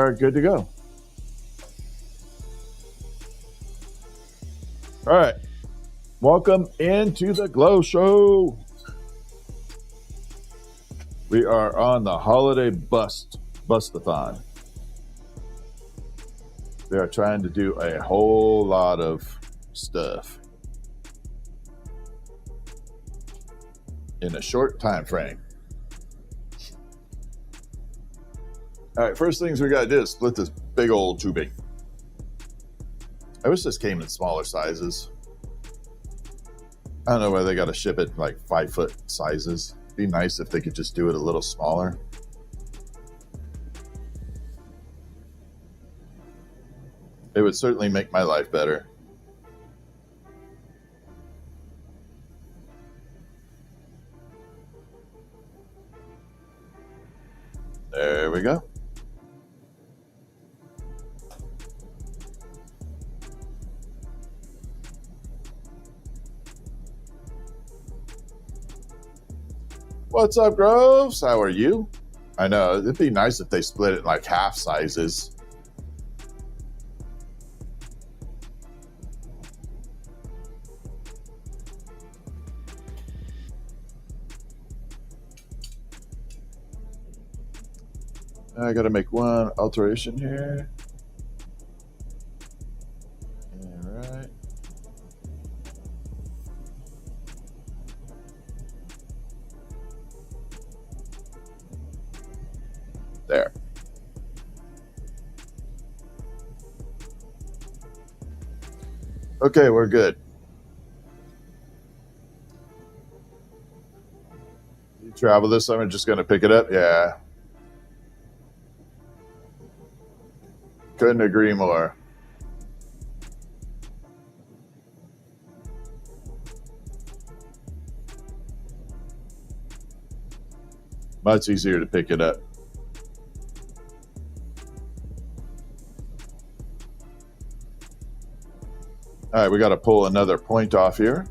are good to go. All right. Welcome into the Glow Show. We are on the holiday bustathon. We are trying to do a whole lot of stuff in a short time frame. All right, first things we got to do is split this big old tubing. I wish this came in smaller sizes. I don't know why they got to ship it like 5-foot sizes. It'd be nice if they could just do it a little smaller. It would certainly make my life better. There we go. What's up, Groves? How are you? I know, it'd be nice if they split it in like half sizes. I gotta make one alteration here. All right. There. Okay, we're good. You travel this summer, just gonna pick it up? Yeah. Couldn't agree more. Much easier to pick it up. All right, we got to pull another point off here.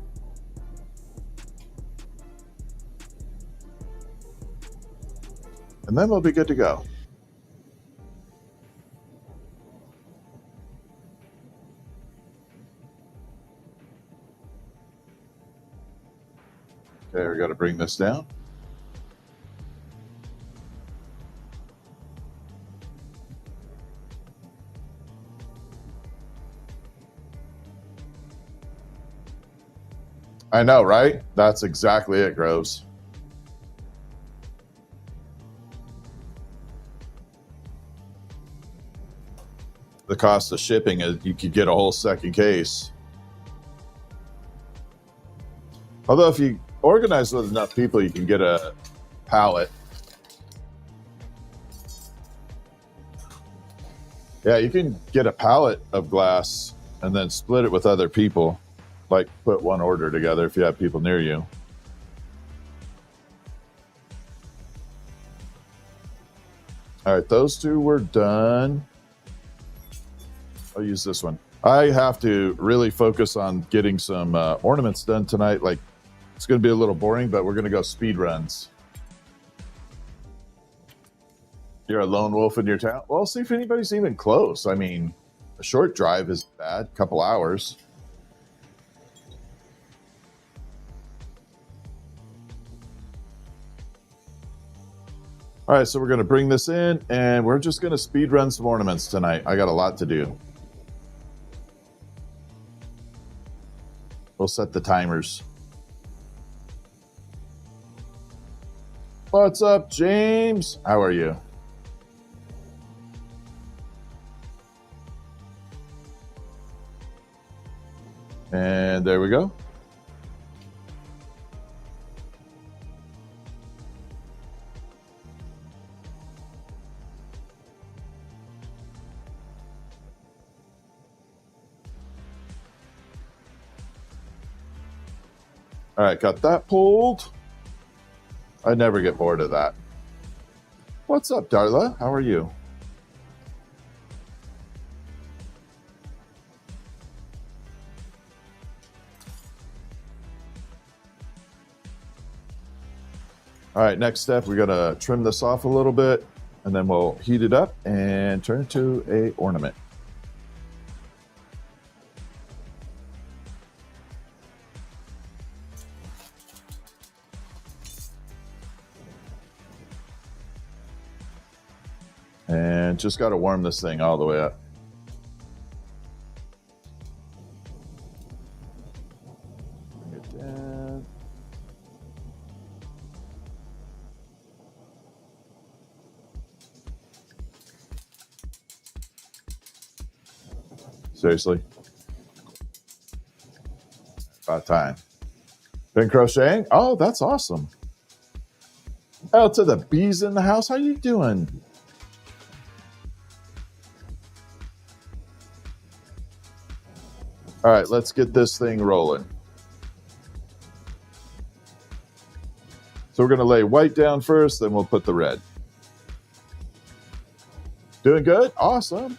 And then we'll be good to go. Okay, we got to bring this down. I know, right? That's exactly it, Groves. The cost of shipping is you could get a whole second case. Although if you organize with enough people, you can get a pallet. Yeah, you can get a pallet of glass and then split it with other people. Like put one order together if you have people near you. All right, those two were done. I'll use this one. I have to really focus on getting some ornaments done tonight. Like, it's going to be a little boring, but we're going to go speed runs. You're a lone wolf in your town? Well, see if anybody's even close. I mean, a short drive is bad, a couple hours. All right, so we're going to bring this in, and we're just going to speed run some ornaments tonight. I got a lot to do. We'll set the timers. What's up, James? How are you? And there we go. All right, got that pulled. I never get bored of that. What's up, Darla? How are you? All right, next step, we got to trim this off a little bit, And then we'll heat it up and turn it to a ornament. And just got to warm this thing all the way up. Bring it down. Seriously? About time. Been crocheting? Oh, that's awesome. Oh, to the bees in the house. How you doing? All right, let's get this thing rolling. So we're going to lay white down first, then we'll put the red. Doing good? Awesome.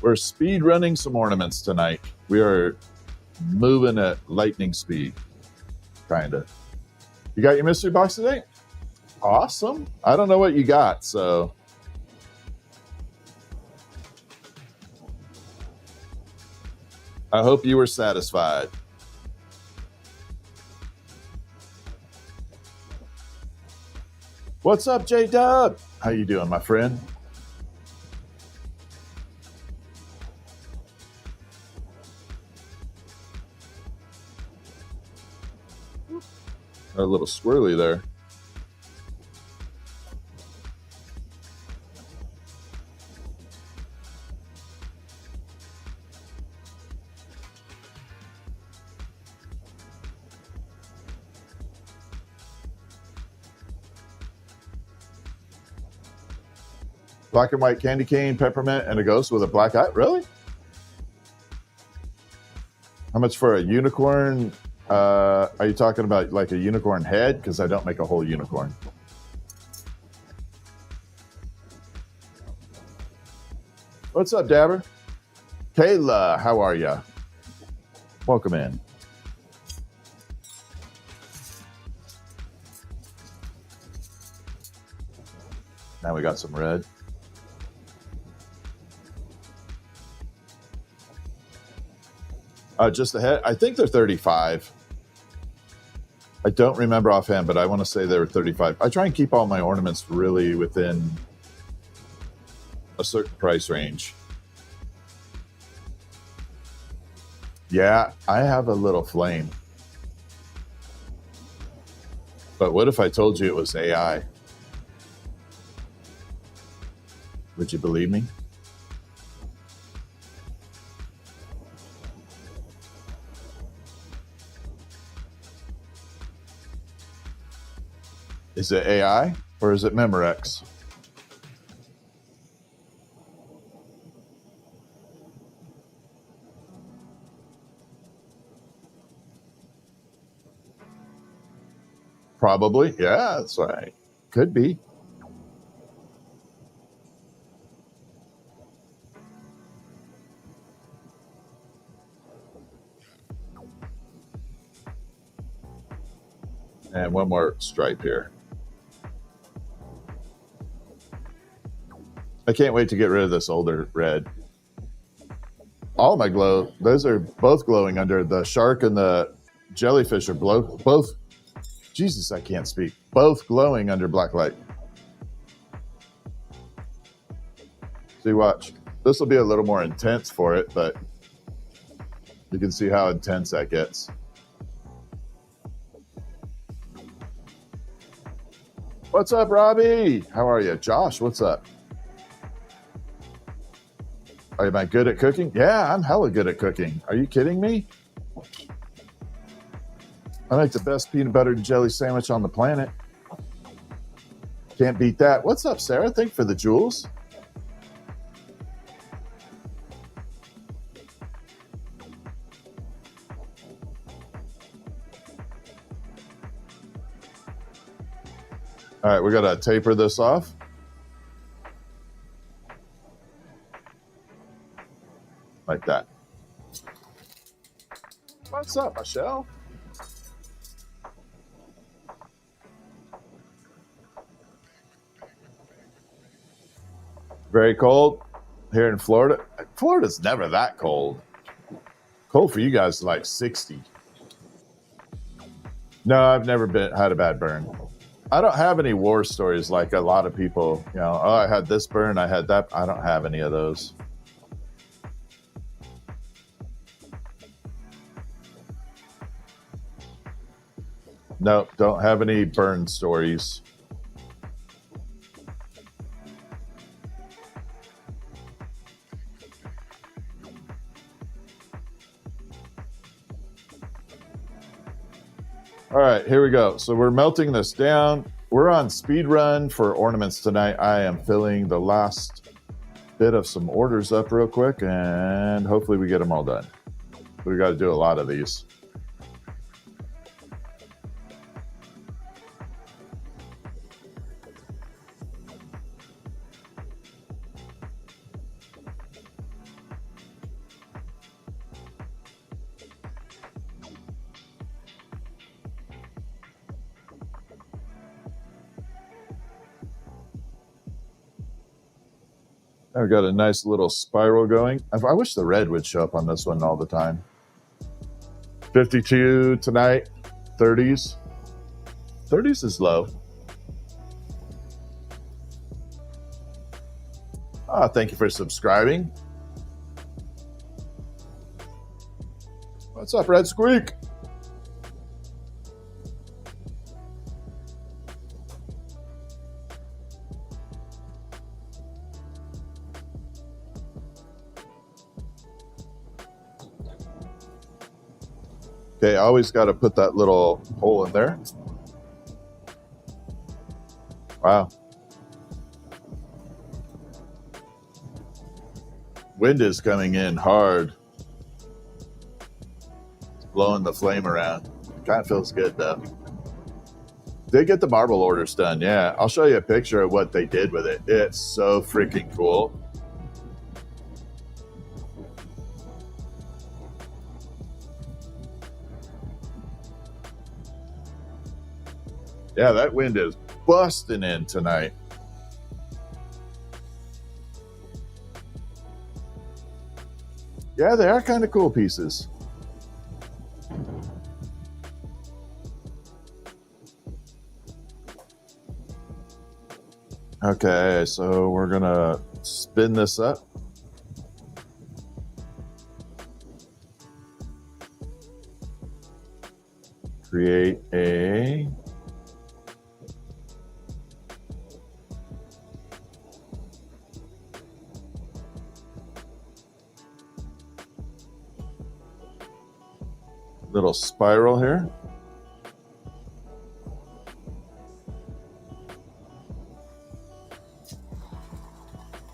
We're speed running some ornaments tonight. We are moving at lightning speed, kind of. You got your mystery box today? Awesome. I don't know what you got, so. I hope you were satisfied. What's up, J-Dub? How you doing, my friend? A little squirrely there. Black and white candy cane, peppermint, and a ghost with a black eye. Really? How much for a unicorn? Are you talking about like a unicorn head? Because I don't make a whole unicorn. What's up, Dabber? Kayla, how are ya? Welcome in. Now we got some red. Just the head. I think they're 35. I don't remember offhand, but I want to say they were 35. I try and keep all my ornaments really within a certain price range. Yeah, I have a little flame. But what if I told you it was AI? Would you believe me? Is it AI or is it Memorex? Probably. Yeah, that's right. Could be. And one more stripe here. I can't wait to get rid of this older red. All my glow, those are both glowing under the shark and the jellyfish are both, Jesus, I can't speak. Both glowing under black light. See, watch. This will be a little more intense for it, but you can see how intense that gets. What's up, Robbie? How are you? Josh, what's up? Am I good at cooking? Yeah, I'm hella good at cooking. Are you kidding me? I make the best peanut butter and jelly sandwich on the planet. Can't beat that. What's up, Sarah? Thank you for the jewels. All right, we got to taper this off. Like that. What's up, Michelle? Very cold here in Florida. Florida's never that cold. Cold for you guys is like 60. No, I've never had a bad burn. I don't have any war stories like a lot of people. You know, oh, I had this burn, I had that. I don't have any of those. No, don't have any burn stories. All right, here we go. So we're melting this down. We're on speed run for ornaments tonight. I am filling the last bit of some orders up real quick, and hopefully we get them all done. We got to do a lot of these. I've got a nice little spiral going. I wish the red would show up on this one all the time. 52 tonight, 30s. 30s is low. Thank you for subscribing. What's up, Red Squeak? Okay, I always got to put that little hole in there. Wow. Wind is coming in hard. It's blowing the flame around. Kind of feels good though. They get the marble orders done. Yeah, I'll show you a picture of what they did with it. It's so freaking cool. Yeah, that wind is busting in tonight. Yeah, they are kind of cool pieces. Okay, so we're gonna spin this up. Create a little spiral here.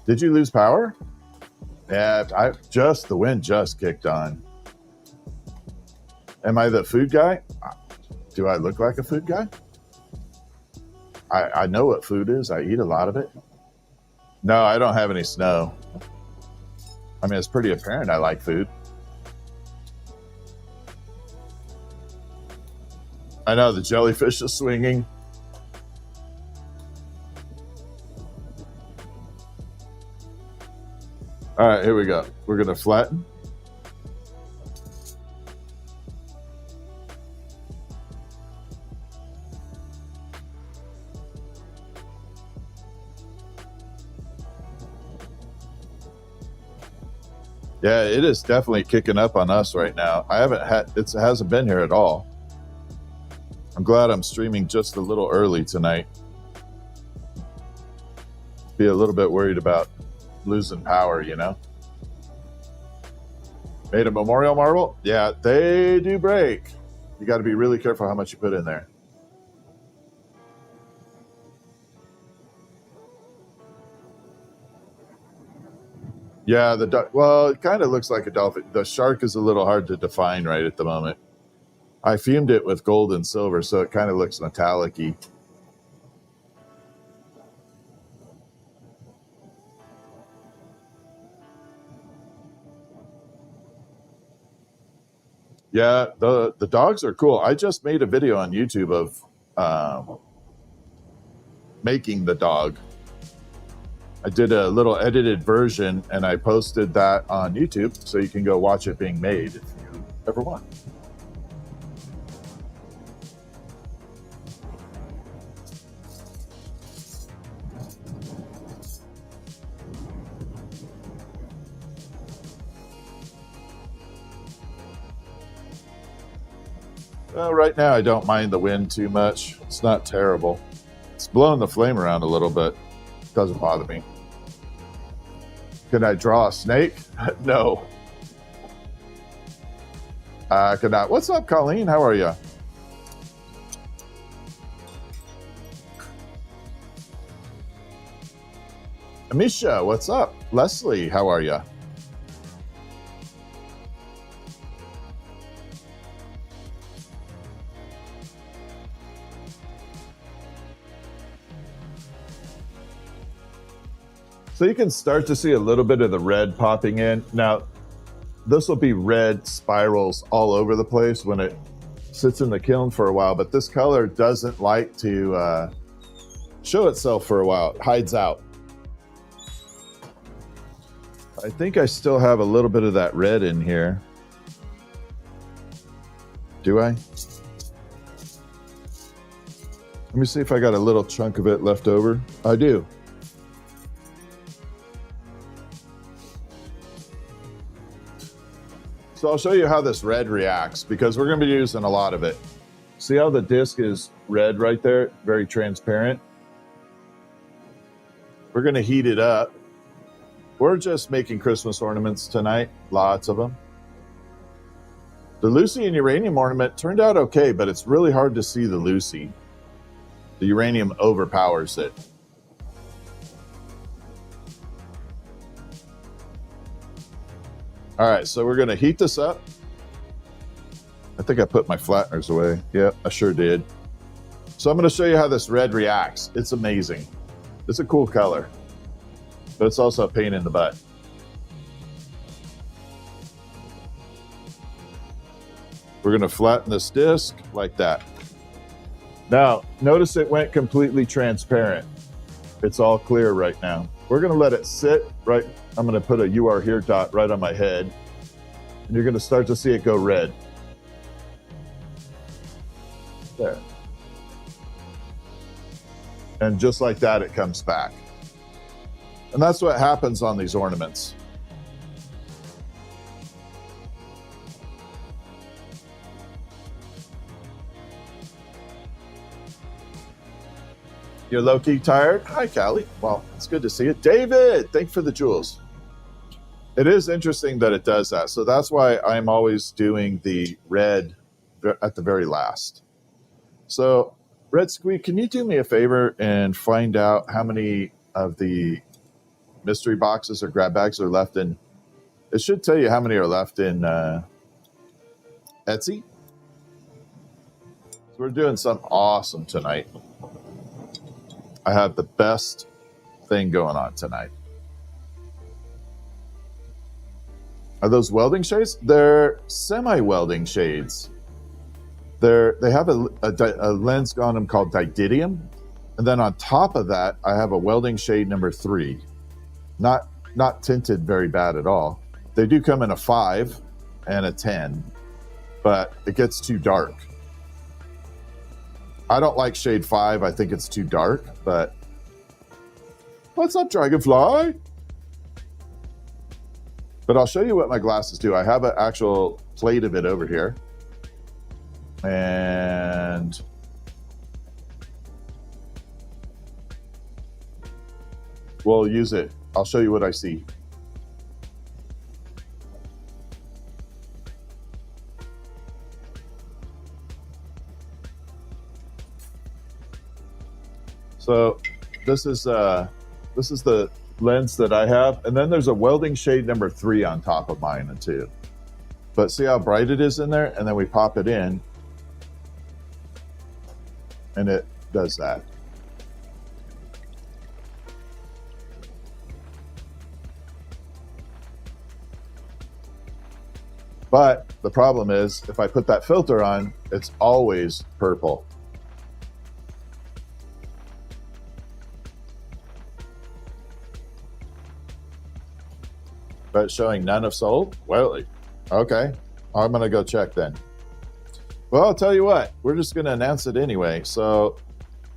Did you lose power? Yeah, the wind just kicked on. Am I the food guy? Do I look like a food guy? I know what food is. I eat a lot of it. No, I don't have any snow. I mean, it's pretty apparent I like food. I know the jellyfish is swinging. All right, here we go. We're going to flatten. Yeah, it is definitely kicking up on us right now. It hasn't been here at all. I'm glad I'm streaming just a little early tonight. Be a little bit worried about losing power, you know. Made a memorial marble? Yeah, they do break. You got to be really careful how much you put in there. Yeah, it kind of looks like a dolphin. The shark is a little hard to define right at the moment. I fumed it with gold and silver, so it kind of looks metallic-y. Yeah, the dogs are cool. I just made a video on YouTube of making the dog. I did a little edited version and I posted that on YouTube, so you can go watch it being made if you ever want. Well, right now I don't mind the wind too much. It's not terrible. It's blowing the flame around a little bit. It doesn't bother me. Can I draw a snake? No. Could not. What's up, Colleen? How are you? Amisha, what's up? Leslie, how are you? So you can start to see a little bit of the red popping in. Now, this will be red spirals all over the place when it sits in the kiln for a while, but this color doesn't like to show itself for a while. It hides out. I think I still have a little bit of that red in here. Do I? Let me see if I got a little chunk of it left over. I do. So I'll show you how this red reacts, because we're going to be using a lot of it. See how the disc is red right there? Very transparent. We're going to heat it up. We're just making Christmas ornaments tonight. Lots of them. The Lucy and uranium ornament turned out okay, but it's really hard to see the Lucy. The uranium overpowers it. All right, so we're going to heat this up. I think I put my flatteners away. Yep, I sure did. So I'm going to show you how this red reacts. It's amazing. It's a cool color, but it's also a pain in the butt. We're going to flatten this disc like that. Now, notice it went completely transparent. It's all clear right now. We're going to let it sit right. I'm going to put a "You Are Here" dot right on my head, and you're going to start to see it go red. There. And just like that, it comes back. And that's what happens on these ornaments. You're low-key tired? Hi, Callie. Well, it's good to see you. David, thanks for the jewels. It is interesting that it does that. So that's why I'm always doing the red at the very last. So, Red Squeak, can you do me a favor and find out how many of the mystery boxes or grab bags are left in? It should tell you how many are left in Etsy. So we're doing something awesome tonight. I have the best thing going on tonight. Are those welding shades? They're semi-welding shades. They have a lens on them called dididium, and then on top of that, I have a welding shade number 3. Not tinted very bad at all. They do come in a 5 and a 10, but it gets too dark. I don't like shade 5. I think it's too dark, but what's up, Dragonfly? But I'll show you what my glasses do. I have an actual plate of it over here. And we'll use it. I'll show you what I see. So this is the lens that I have, and then there's a welding shade number 3 on top of mine too. But see how bright it is in there, and then we pop it in, and it does that. But The problem is if I put that filter on, it's always purple. But it's showing none have sold? Well, okay. I'm going to go check then. Well, I'll tell you what, we're just going to announce it anyway. So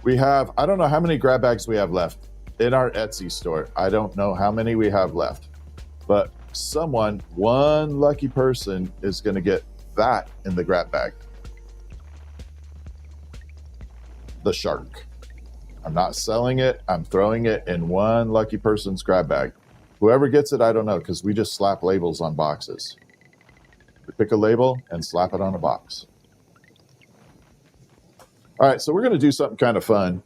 we have, I don't know how many grab bags we have left in our Etsy store. I don't know how many we have left, but someone, one lucky person is going to get that in the grab bag. The shark. I'm not selling it. I'm throwing it in one lucky person's grab bag. Whoever gets it, I don't know, because we just slap labels on boxes. We pick a label and slap it on a box. All right, so we're going to do something kind of fun.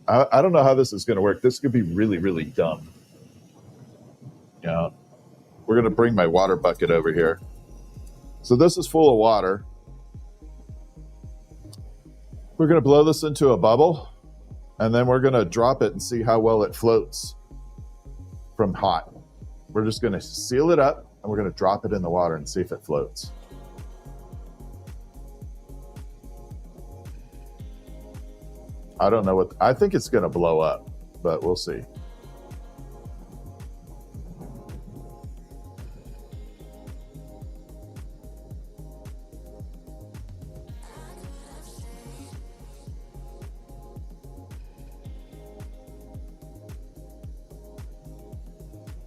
I don't know how this is going to work. This could be really, really dumb. You know, we're going to bring my water bucket over here. So this is full of water. We're going to blow this into a bubble, and then we're going to drop it and see how well it floats from hot. We're just going to seal it up, and we're going to drop it in the water and see if it floats. I don't know what, I think it's going to blow up, but we'll see.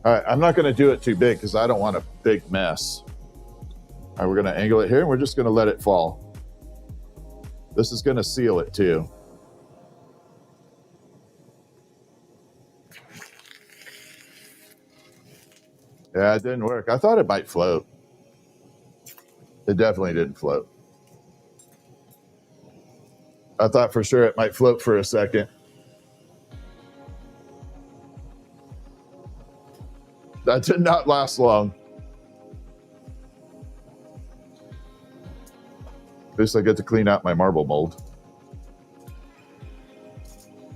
All right, I'm not going to do it too big because I don't want a big mess. All right, we're going to angle it here and we're just going to let it fall. This is going to seal it too. Yeah, it didn't work. I thought it might float. It definitely didn't float. I thought for sure it might float for a second. That did not last long. At least I get to clean out my marble mold.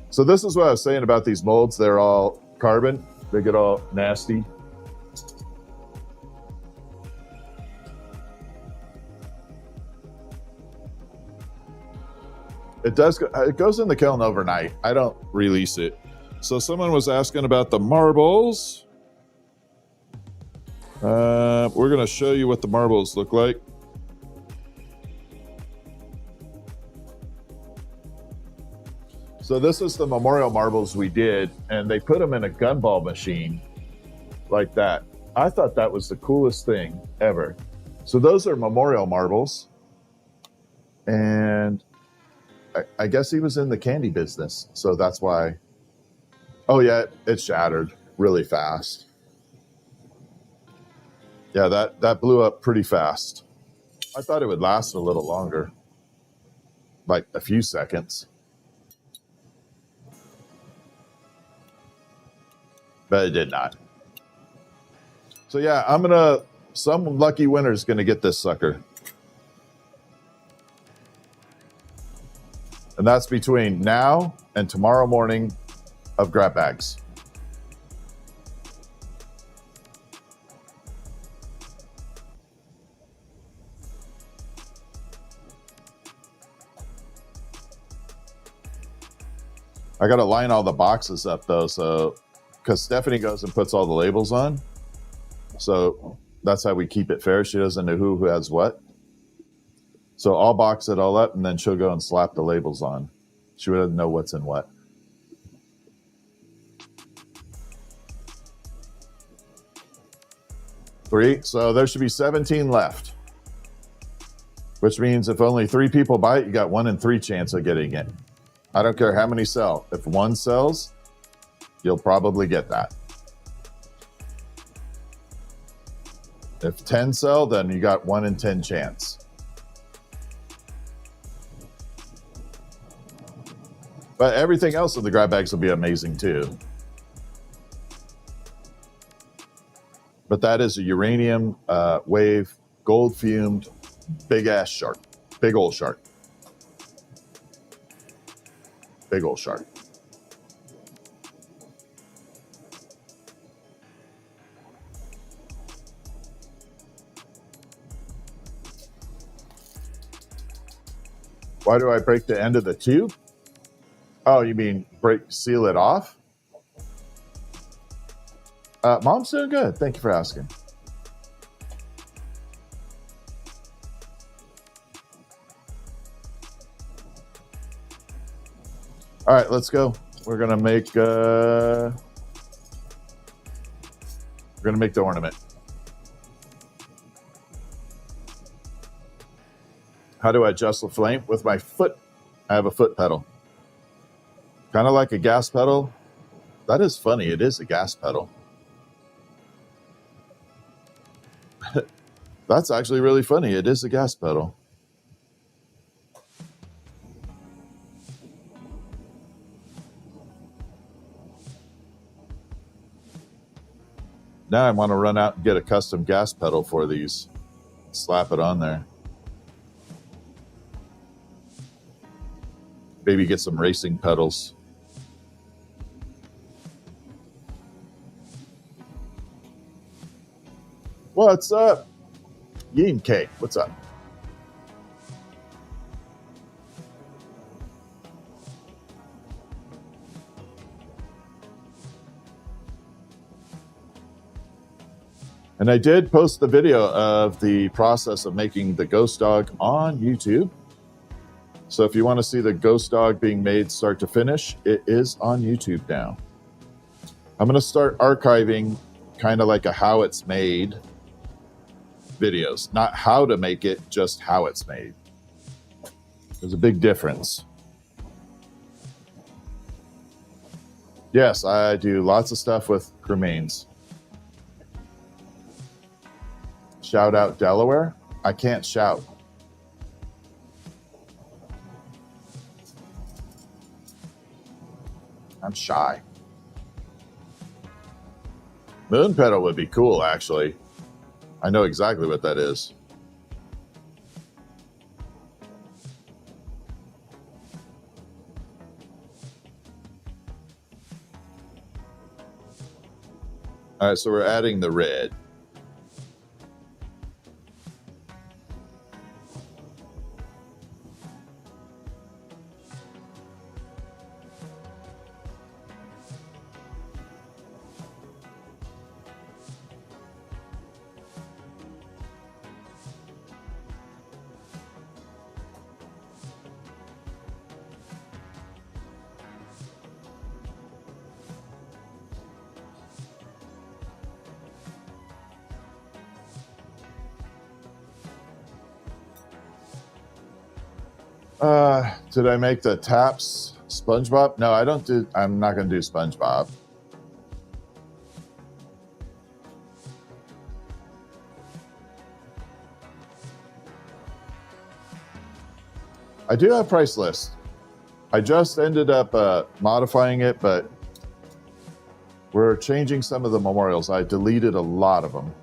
So this is what I was saying about these molds. They're all carbon. They get all nasty. It goes in the kiln overnight. I don't release it. So someone was asking about the marbles. We're going to show you what the marbles look like. So this is the memorial marbles we did, and they put them in a gumball machine like that. I thought that was the coolest thing ever. So those are memorial marbles, and I guess he was in the candy business, so that's why. Oh yeah, it shattered really fast. Yeah, that blew up pretty fast. I thought it would last a little longer, like a few seconds. But it did not. So yeah, some lucky winner's gonna get this sucker. And that's between now and tomorrow morning of grab bags. I got to line all the boxes up though, so because Stephanie goes and puts all the labels on. So that's how we keep it fair. She doesn't know who has what. So I'll box it all up and then she'll go and slap the labels on. She doesn't know what's in what. Three. So there should be 17 left, which means if only 3 people buy it, you got 1 in 3 chance of getting it. I don't care how many sell. If 1 sells, you'll probably get that. If 10 sell, then you got 1 in 10 chance. But everything else in the grab bags will be amazing too. But that is a uranium wave, gold fumed, big ass shark. Big old shark. Big old shark. Why do I break the end of the tube? Oh, you mean seal it off? Mom's doing good. Thank you for asking. All right, let's go. We're gonna make the ornament. How do I adjust the flame? With my foot. I have a foot pedal. Kind of like a gas pedal. That is funny. It is a gas pedal. That's actually really funny. It is a gas pedal. Now I want to run out and get a custom gas pedal for these. Slap it on there. Maybe get some racing pedals. What's up? Yin K, what's up? And I did post the video of the process of making the ghost dog on YouTube. So if you want to see the ghost dog being made start to finish, it is on YouTube now. I'm going to start archiving kind of like a how it's made videos. Not how to make it, just how it's made. There's a big difference. Yes, I do lots of stuff with cremains. Shout out Delaware. I can't shout. I'm shy. Moon pedal would be cool, actually. I know exactly what that is. All right, so we're adding the red. Did I make the taps SpongeBob? No, I don't do, I'm not going to do SpongeBob. I do have price list. I just ended up modifying it, but we're changing some of the memorials. I deleted a lot of them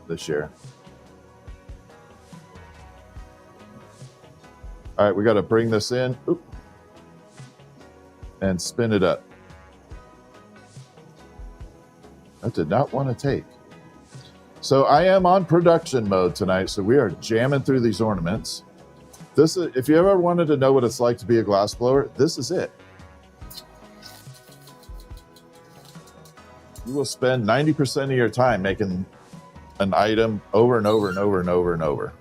this year. All right, we got to bring this in. Oop, and spin it up. That did not want to take. So I am on production mode tonight, so we are jamming through these ornaments. This is, if you ever wanted to know what it's like to be a glass blower, this is it. You will spend 90% of your time making an item over and over and over and over and over.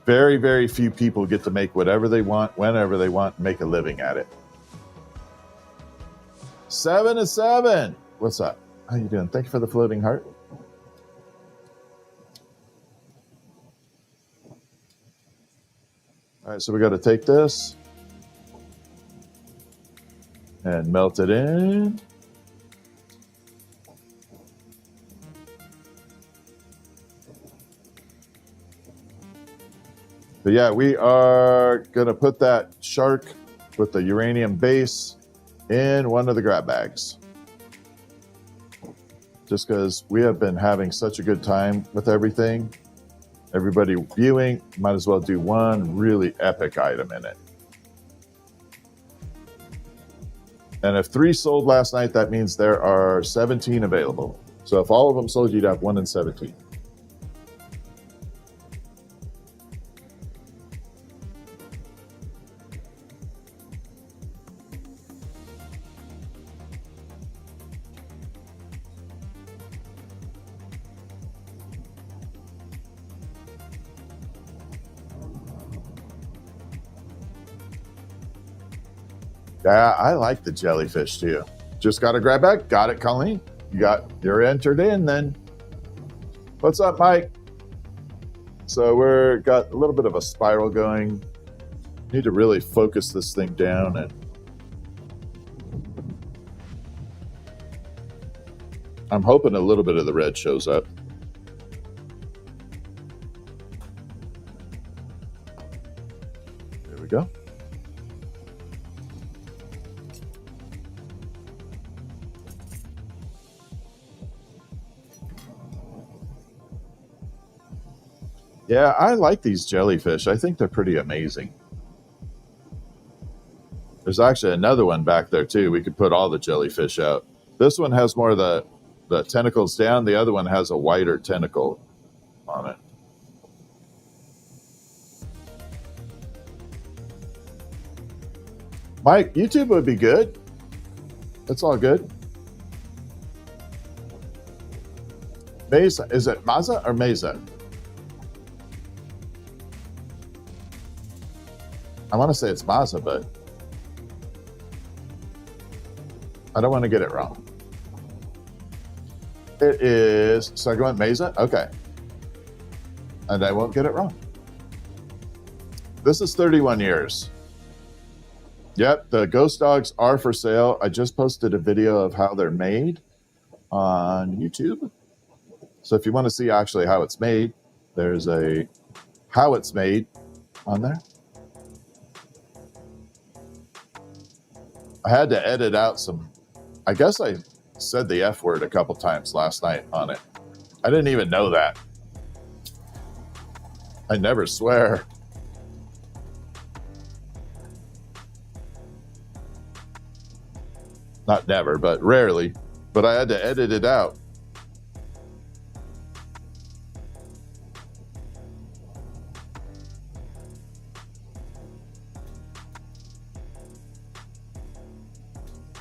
Very, very few people get to make whatever they want, whenever they want, and make a living at it. 7 and 7. What's up? How you doing? Thank you for the floating heart. All right, so we got to take this and melt it in. But yeah, we are going to put that shark with the uranium base in one of the grab bags. Just because we have been having such a good time with everything. Everybody viewing, might as well do one really epic item in it. And if 3 sold last night, that means there are 17 available. So if all of them sold, you'd have 1 in 17. Yeah, I like the jellyfish too. Just got to grab back. Got it, Colleen. You're entered in then. What's up, Mike? So we're got a little bit of a spiral going. Need to really focus this thing down, and I'm hoping a little bit of the red shows up. There we go. Yeah, I like these jellyfish. I think they're pretty amazing. There's actually another one back there too. We could put all the jellyfish out. This one has more of the tentacles down. The other one has a wider tentacle on it. Mike, YouTube would be good. That's all good. Mesa, is it Maza or Mesa? I want to say it's Maza, but I don't want to get it wrong. It is, so I go with Mesa? Okay. And I won't get it wrong. This is 31 years. Yep, the ghost dogs are for sale. I just posted a video of how they're made on YouTube. So if you want to see actually how it's made, there's a how it's made on there. I had to edit out some, I guess I said the F word a couple times last night on it. I didn't even know that. I never swear. Not never, but rarely. But I had to edit it out.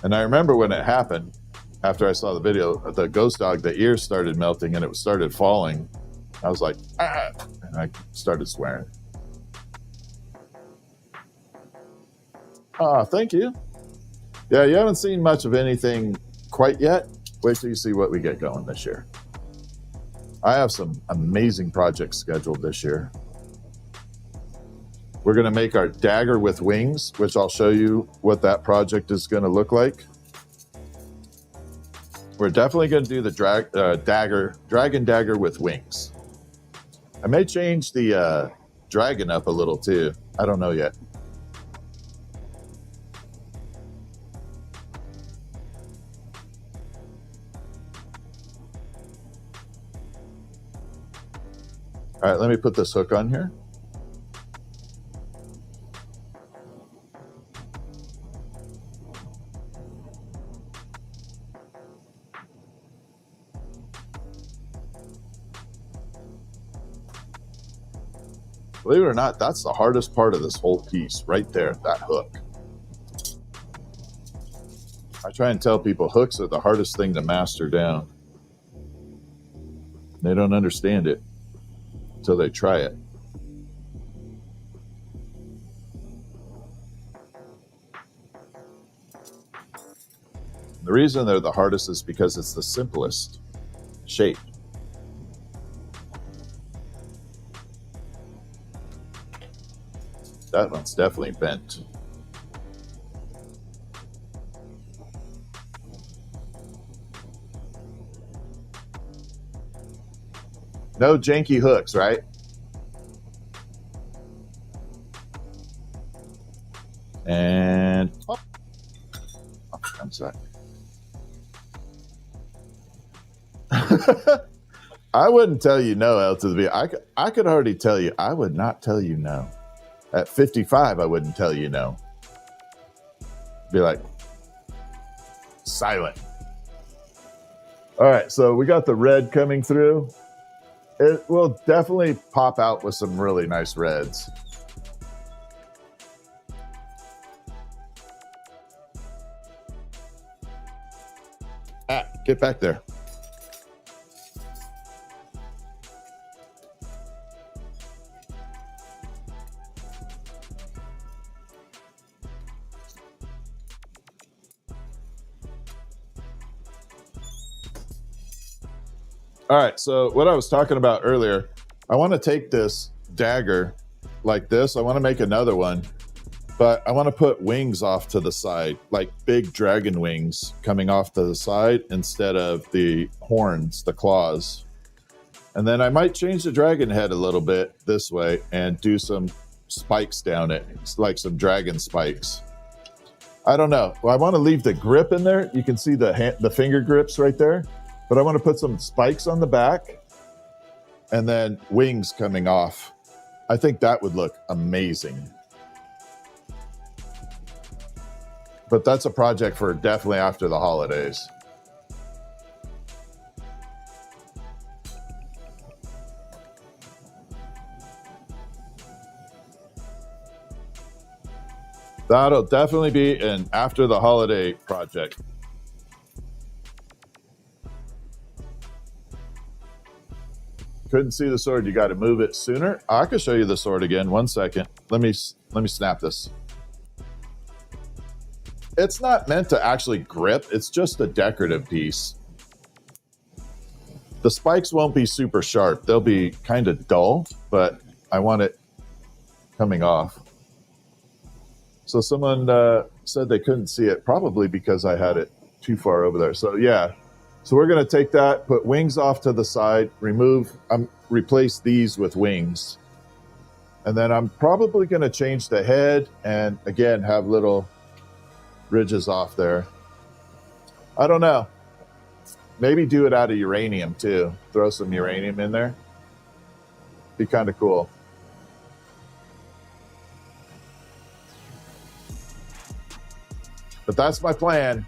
And I remember when it happened, after I saw the video, the ghost dog, the ears started melting and it started falling. I was like, ah, and I started swearing. Thank you. Yeah, you haven't seen much of anything quite yet. Wait till you see what we get going this year. I have some amazing projects scheduled this year. We're going to make our dagger with wings, which I'll show you what that project is going to look like. We're definitely going to do the dragon dagger with wings. I may change the dragon up a little too. I don't know yet. All right, let me put this hook on here. Believe it or not, that's the hardest part of this whole piece right there, that hook. I try and tell people hooks are the hardest thing to master down. They don't understand it until they try it. The reason they're the hardest is because it's the simplest shape. That one's definitely bent. No janky hooks, right? And I'm sorry. I wouldn't tell you no, L to the B. I could already tell you. I would not tell you no. At 55, I wouldn't tell you no. Be like, silent. All right, so we got the red coming through. It will definitely pop out with some really nice reds. Get back there. All right, so what I was talking about earlier, I want to take this dagger like this. I want to make another one, but I want to put wings off to the side, like big dragon wings coming off to the side instead of the horns, the claws. And then I might change the dragon head a little bit this way and do some spikes down it, like some dragon spikes. I don't know. Well, I want to leave the grip in there. You can see the finger grips right there, but I want to put some spikes on the back and then wings coming off. I think that would look amazing. But that's a project for definitely after the holidays. That'll definitely be an after the holiday project. Couldn't see the sword. You got to move it sooner. I could show you the sword again. 1 second. Let me snap this. It's not meant to actually grip. It's just a decorative piece. The spikes won't be super sharp. They'll be kind of dull, but I want it coming off. So someone said they couldn't see it, probably because I had it too far over there. So yeah, so we're going to take that, put wings off to the side, replace these with wings. And then I'm probably going to change the head and again, have little ridges off there. I don't know. Maybe do it out of uranium too. Throw some uranium in there. Be kind of cool. But that's my plan.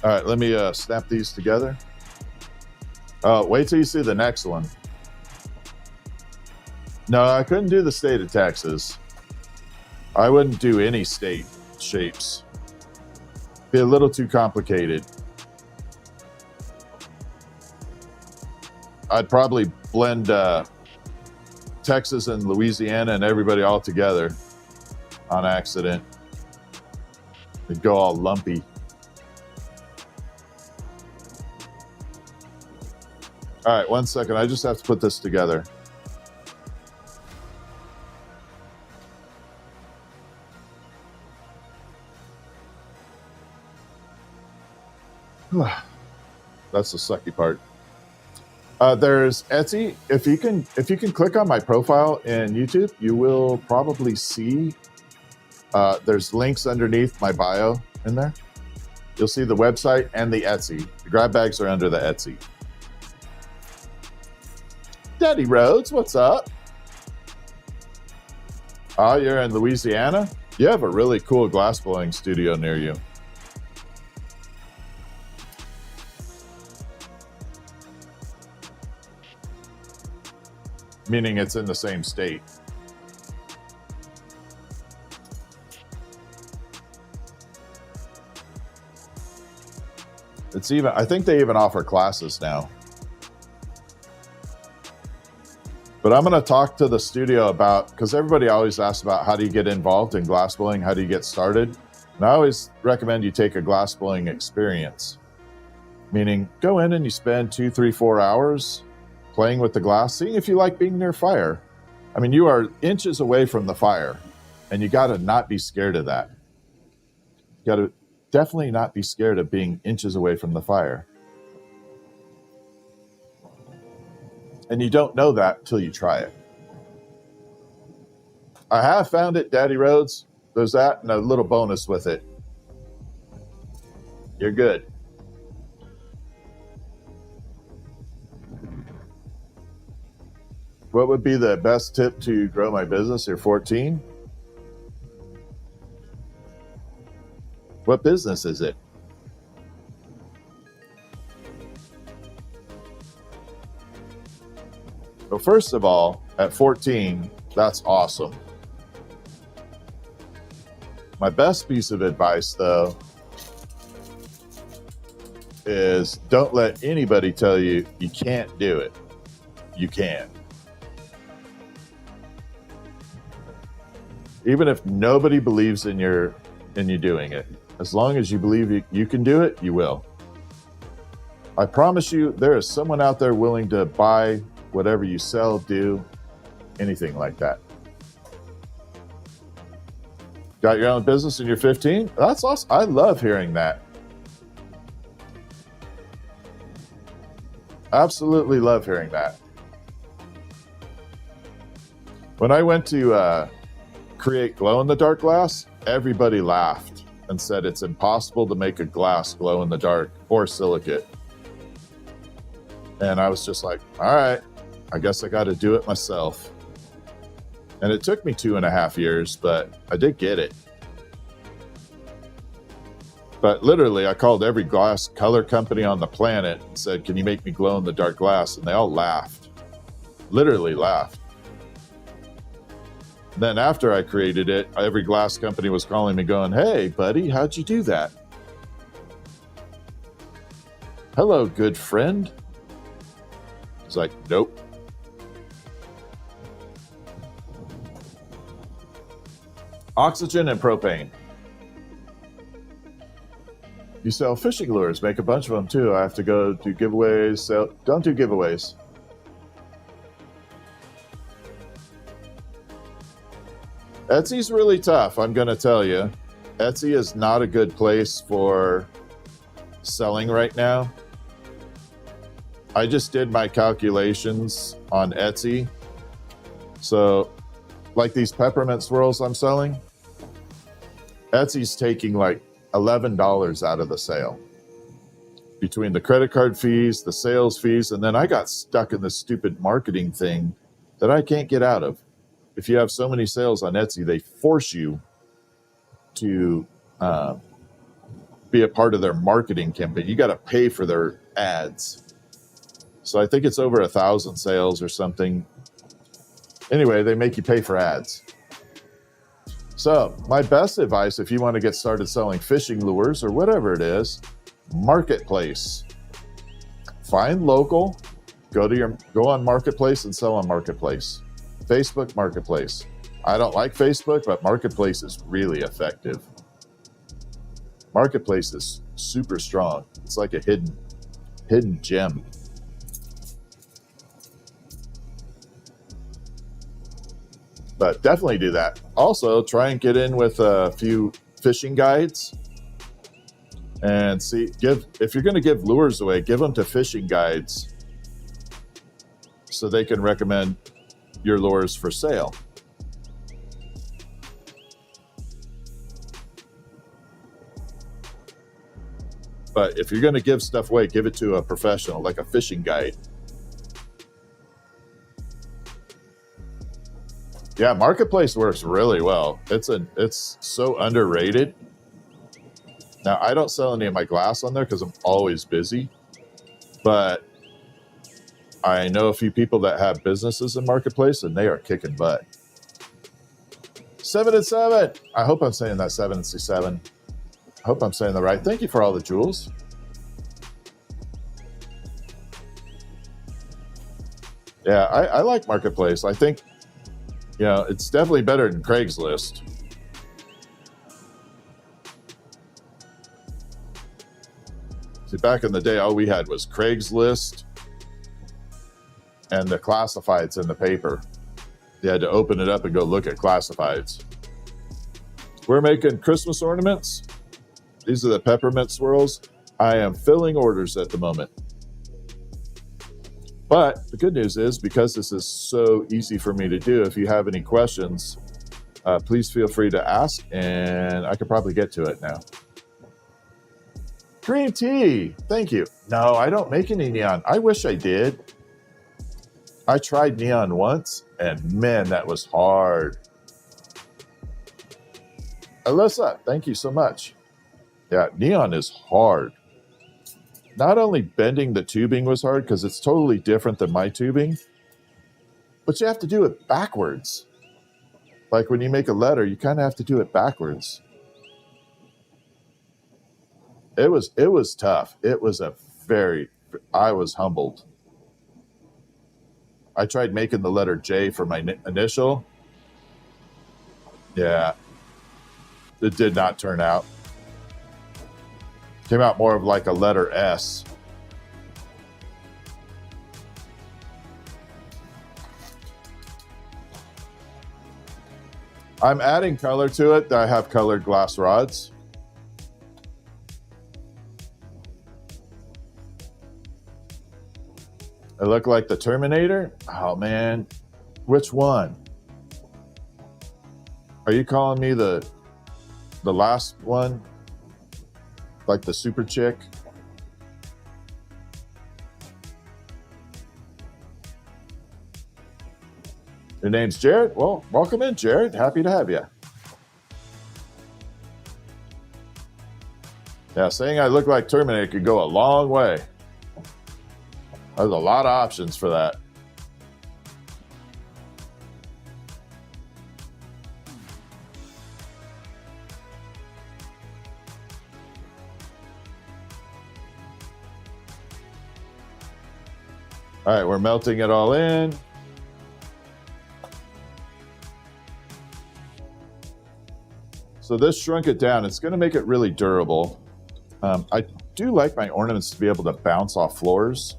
All right, let me snap these together. Wait till you see the next one. No, I couldn't do the state of Texas. I wouldn't do any state shapes. Be a little too complicated. I'd probably blend Texas and Louisiana and everybody all together on accident. It'd go all lumpy. All right, 1 second. I just have to put this together. That's the sucky part. There's Etsy. If you can click on my profile in YouTube, you will probably see there's links underneath my bio in there. You'll see the website and the Etsy. The grab bags are under the Etsy. Daddy Rhodes, what's up? Oh, you're in Louisiana? You have a really cool glassblowing studio near you. Meaning it's in the same state. It's even, I think they even offer classes now. But I'm going to talk to the studio about, because everybody always asks about how do you get involved in glassblowing, how do you get started? And I always recommend you take a glassblowing experience. Meaning go in and you spend 2, 3, 4 hours playing with the glass, seeing if you like being near fire. I mean, you are inches away from the fire, and you got to not be scared of that. You got to definitely not be scared of being inches away from the fire. And you don't know that till you try it. I have found it, Daddy Rhodes. There's that and a little bonus with it. You're good. What would be the best tip to grow my business? You're 14. What business is it? Well, first of all, at 14, that's awesome. My best piece of advice, though, is don't let anybody tell you you can't do it. You can. Even if nobody believes in you doing it, as long as you believe you can do it, you will. I promise you, there is someone out there willing to buy whatever you sell, do, anything like that. Got your own business and you're 15? That's awesome. I love hearing that. Absolutely love hearing that. When I went to create glow-in-the-dark glass, everybody laughed and said it's impossible to make a glass glow-in-the-dark or silicate. And I was just like, all right, I guess I got to do it myself. And it took me 2.5 years, but I did get it. But literally, I called every glass color company on the planet and said, can you make me glow in the dark glass? And they all laughed. Literally laughed. Then after I created it, every glass company was calling me going, hey, buddy, how'd you do that? Hello, good friend. It's like, nope. Oxygen and propane. You sell fishing lures, make a bunch of them too. I have to go do giveaways. Don't do giveaways. Etsy's really tough, I'm going to tell you. Etsy is not a good place for selling right now. I just did my calculations on Etsy. So, like these peppermint swirls I'm selling, Etsy's taking like $11 out of the sale. Between the credit card fees, the sales fees, and then I got stuck in this stupid marketing thing that I can't get out of. If you have so many sales on Etsy, they force you to be a part of their marketing campaign. You got to pay for their ads. So I think it's over 1,000 sales or something. Anyway, they make you pay for ads. So my best advice, if you want to get started selling fishing lures or whatever it is, marketplace. Find local, go on marketplace and sell on marketplace. Facebook marketplace. I don't like Facebook, but marketplace is really effective. Marketplace is super strong. It's like a hidden gem. But definitely do that. Also, try and get in with a few fishing guides and see, if you're going to give lures away, give them to fishing guides so they can recommend your lures for sale. But if you're going to give stuff away, give it to a professional, like a fishing guide. Yeah, marketplace works really well. It's so underrated. Now, I don't sell any of my glass on there because I'm always busy, but I know a few people that have businesses in marketplace and they are kicking butt. 7 and 7. I hope I'm saying that 7 and 7. I hope I'm saying that right. Thank you for all the jewels. Yeah, I like marketplace. I think, it's definitely better than Craigslist. See, back in the day, all we had was Craigslist and the classifieds in the paper. You had to open it up and go look at classifieds. We're making Christmas ornaments. These are the peppermint swirls. I am filling orders at the moment. But the good news is, because this is so easy for me to do, if you have any questions, please feel free to ask, and I could probably get to it now. Green tea. Thank you. No, I don't make any neon. I wish I did. I tried neon once, and man, that was hard. Alyssa, thank you so much. Yeah, neon is hard. Not only bending the tubing was hard because it's totally different than my tubing, but you have to do it backwards. Like when you make a letter, you kind of have to do it backwards. It was tough. It was I was humbled. I tried making the letter J for my initial, Yeah, it did not turn out. Came out more of like a letter S. I'm adding color to it. I have colored glass rods. I look like the Terminator? Oh man, which one? Are you calling me the last one? Like the super chick? Your name's Jared? Well, welcome in, Jared. Happy to have you. Yeah, saying I look like Terminator could go a long way. There's a lot of options for that. All right, we're melting it all in. So this shrunk it down. It's going to make it really durable. I do like my ornaments to be able to bounce off floors.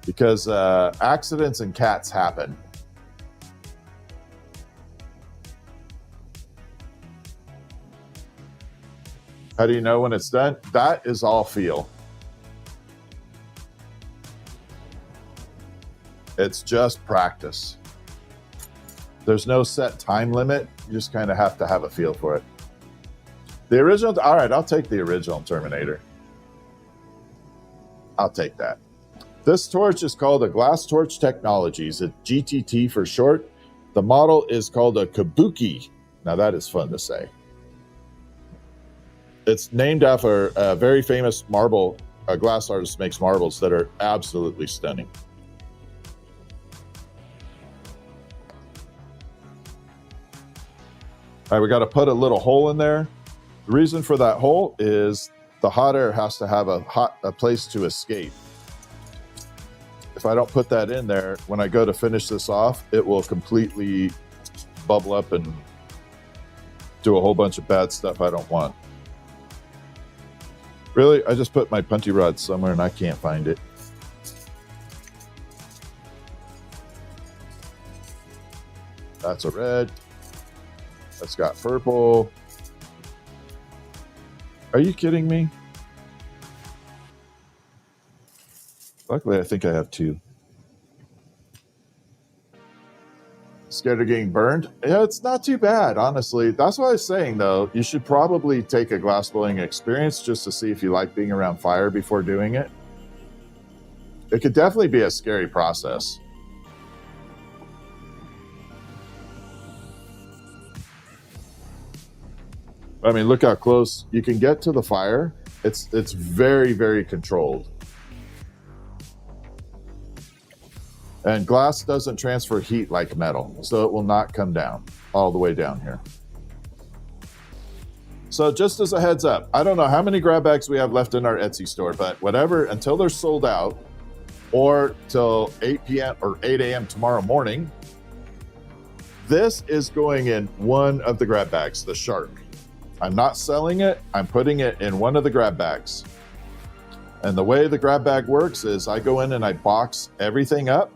Because accidents and cats happen. How do you know when it's done? That is all feel. It's just practice. There's no set time limit. You just kind of have to have a feel for it. The original, all right, I'll take the original Terminator. I'll take that. This torch is called a Glass Torch Technologies, a GTT for short. The model is called a Kabuki. Now that is fun to say. It's named after a very famous marble, a glass artist makes marbles that are absolutely stunning. All right, we got to put a little hole in there. The reason for that hole is the hot air has to have a place to escape. If I don't put that in there, when I go to finish this off, it will completely bubble up and do a whole bunch of bad stuff I don't want. Really? I just put my punchy rod somewhere and I can't find it. That's a red. That's got purple. Are you kidding me? Luckily, I think I have two. Scared of getting burned? Yeah, it's not too bad, honestly. That's what I was saying, though. You should probably take a glassblowing experience just to see if you like being around fire before doing it. It could definitely be a scary process. I mean, look how close you can get to the fire. It's very, very controlled. And glass doesn't transfer heat like metal, so it will not come down all the way down here. So just as a heads up, I don't know how many grab bags we have left in our Etsy store, but whatever, until they're sold out, or till 8 p.m. or 8 a.m. tomorrow morning, this is going in one of the grab bags, the shark. I'm not selling it, I'm putting it in one of the grab bags. And the way the grab bag works is I go in and I box everything up,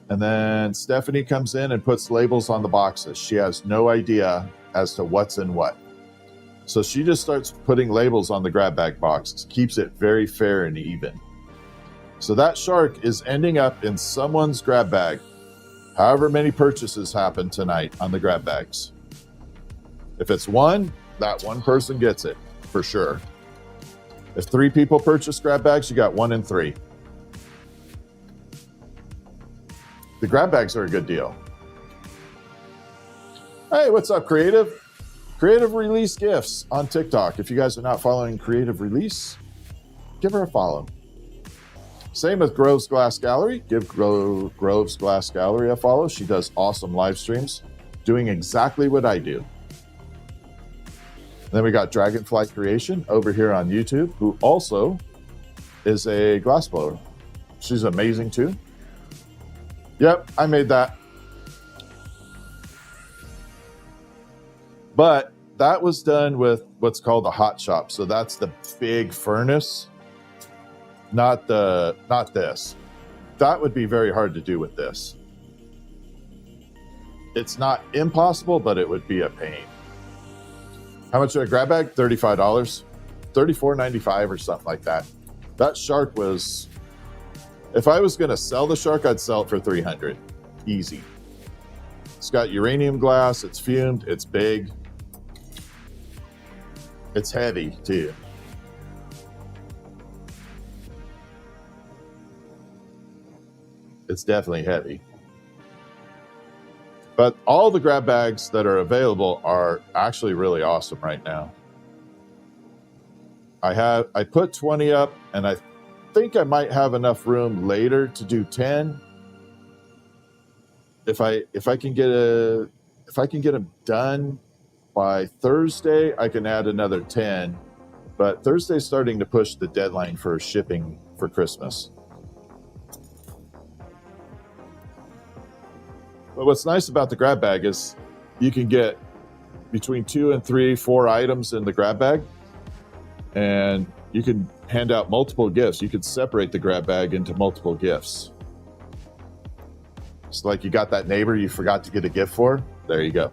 and then Stephanie comes in and puts labels on the boxes. She has no idea as to what's in what. So she just starts putting labels on the grab bag boxes, keeps it very fair and even. So that shark is ending up in someone's grab bag, however many purchases happen tonight on the grab bags. If it's one, that one person gets it, for sure. If 3 people purchase grab bags, you got 1 in 3. The grab bags are a good deal. Hey, what's up, Creative? Creative Release Gifts on TikTok. If you guys are not following Creative Release, give her a follow. Same with Grove's Glass Gallery. Give Grove's Glass Gallery a follow. She does awesome live streams, doing exactly what I do. And then we got Dragonfly Creation over here on YouTube, who also is a glassblower. She's amazing too. Yep, I made that. But that was done with what's called a hot shop. So that's the big furnace, not this. That would be very hard to do with this. It's not impossible, but it would be a pain. How much a grab bag? $35, $34.95 or something like that. That shark was, if I was going to sell the shark, I'd sell it for $300. Easy. It's got uranium glass. It's fumed. It's big. It's heavy too. It's definitely heavy. But all the grab bags that are available are actually really awesome right now. I put 20 up, and I think I might have enough room later to do 10. If I can get them done by Thursday, I can add another 10. But Thursday's starting to push the deadline for shipping for Christmas. But what's nice about the grab bag is you can get between 2 and 3, 4 items in the grab bag, and you can hand out multiple gifts. You could separate the grab bag into multiple gifts. It's like you got that neighbor you forgot to get a gift for. There you go.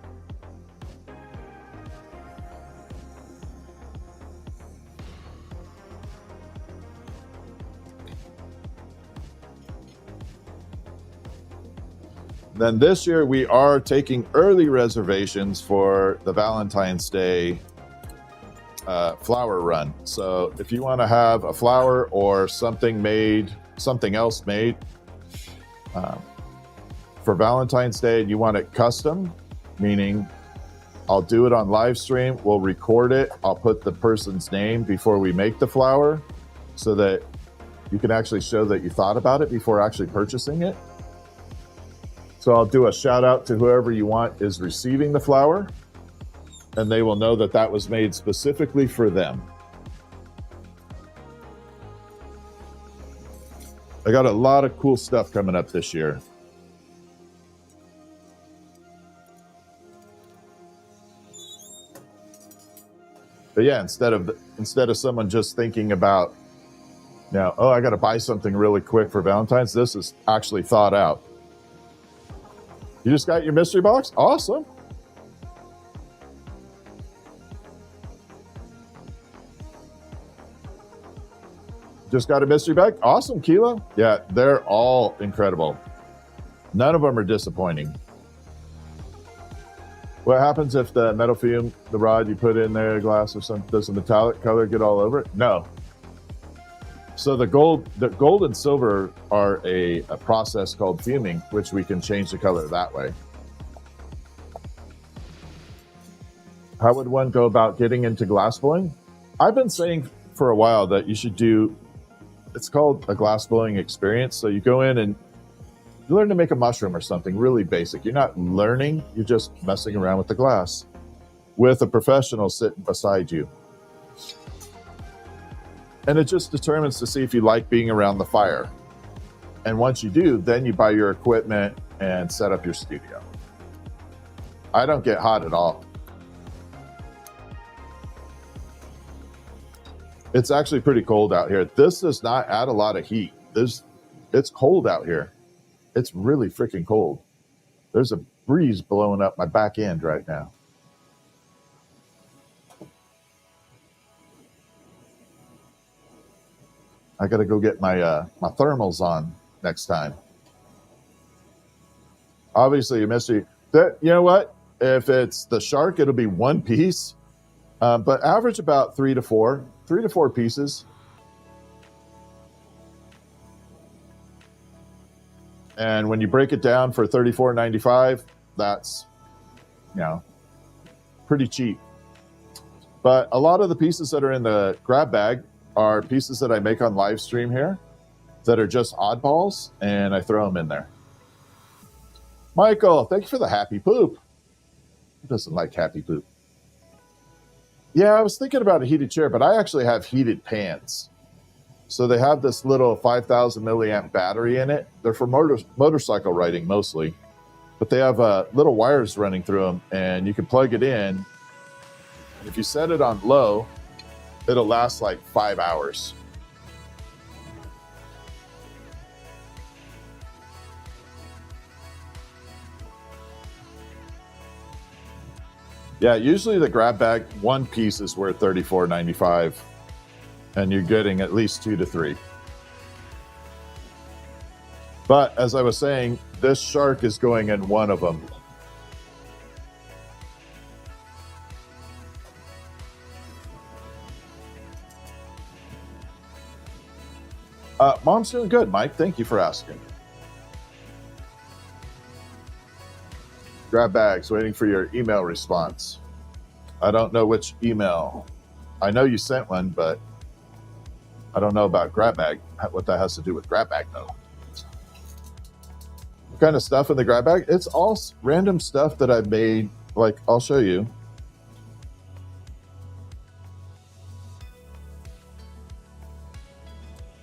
Then this year we are taking early reservations for the Valentine's Day flower run. So if you want to have a flower or something else made for Valentine's Day, and you want it custom, meaning I'll do it on live stream, we'll record it, I'll put the person's name before we make the flower so that you can actually show that you thought about it before actually purchasing it. So I'll do a shout out to whoever you want is receiving the flower, and they will know that that was made specifically for them. I got a lot of cool stuff coming up this year. But yeah, instead of someone just thinking about, oh, I got to buy something really quick for Valentine's, this is actually thought out. You just got your mystery box? Awesome. Just got a mystery bag? Awesome, Kilo. Yeah, they're all incredible. None of them are disappointing. What happens if the metal fume, the rod you put in there, glass or something, does the metallic color get all over it? No. So the gold and silver are a process called fuming, which we can change the color that way. How would one go about getting into glassblowing? I've been saying for a while that you should do, it's called a glassblowing experience. So you go in and you learn to make a mushroom or something really basic. You're not learning, you're just messing around with the glass with a professional sitting beside you. And it just determines to see if you like being around the fire. And once you do, then you buy your equipment and set up your studio. I don't get hot at all. It's actually pretty cold out here. This does not add a lot of heat. It's cold out here. It's really freaking cold. There's a breeze blowing up my back end right now. I got to go get my my thermals on next time. Obviously, a mystery. You know what? If it's the shark, it'll be one piece, but average about 3 to 4 pieces. And when you break it down for $34.95, that's pretty cheap. But a lot of the pieces that are in the grab bag are pieces that I make on live stream here that are just oddballs, and I throw them in there. Michael, thank you for the happy poop. Who doesn't like happy poop? Yeah, I was thinking about a heated chair, but I actually have heated pans. So they have this little 5,000 milliamp battery in it. They're for motorcycle riding mostly, but they have little wires running through them, and you can plug it in. If you set it on low, it'll last like 5 hours. Yeah, usually the grab bag, one piece is worth $34.95, and you're getting at least 2 to 3. But as I was saying, this shark is going in one of them. Mom's doing good, Mike. Thank you for asking. Grab bags, waiting for your email response. I don't know which email. I know you sent one, but I don't know about grab bag, what that has to do with grab bag, though. What kind of stuff in the grab bag? It's all random stuff that I've made. Like, I'll show you.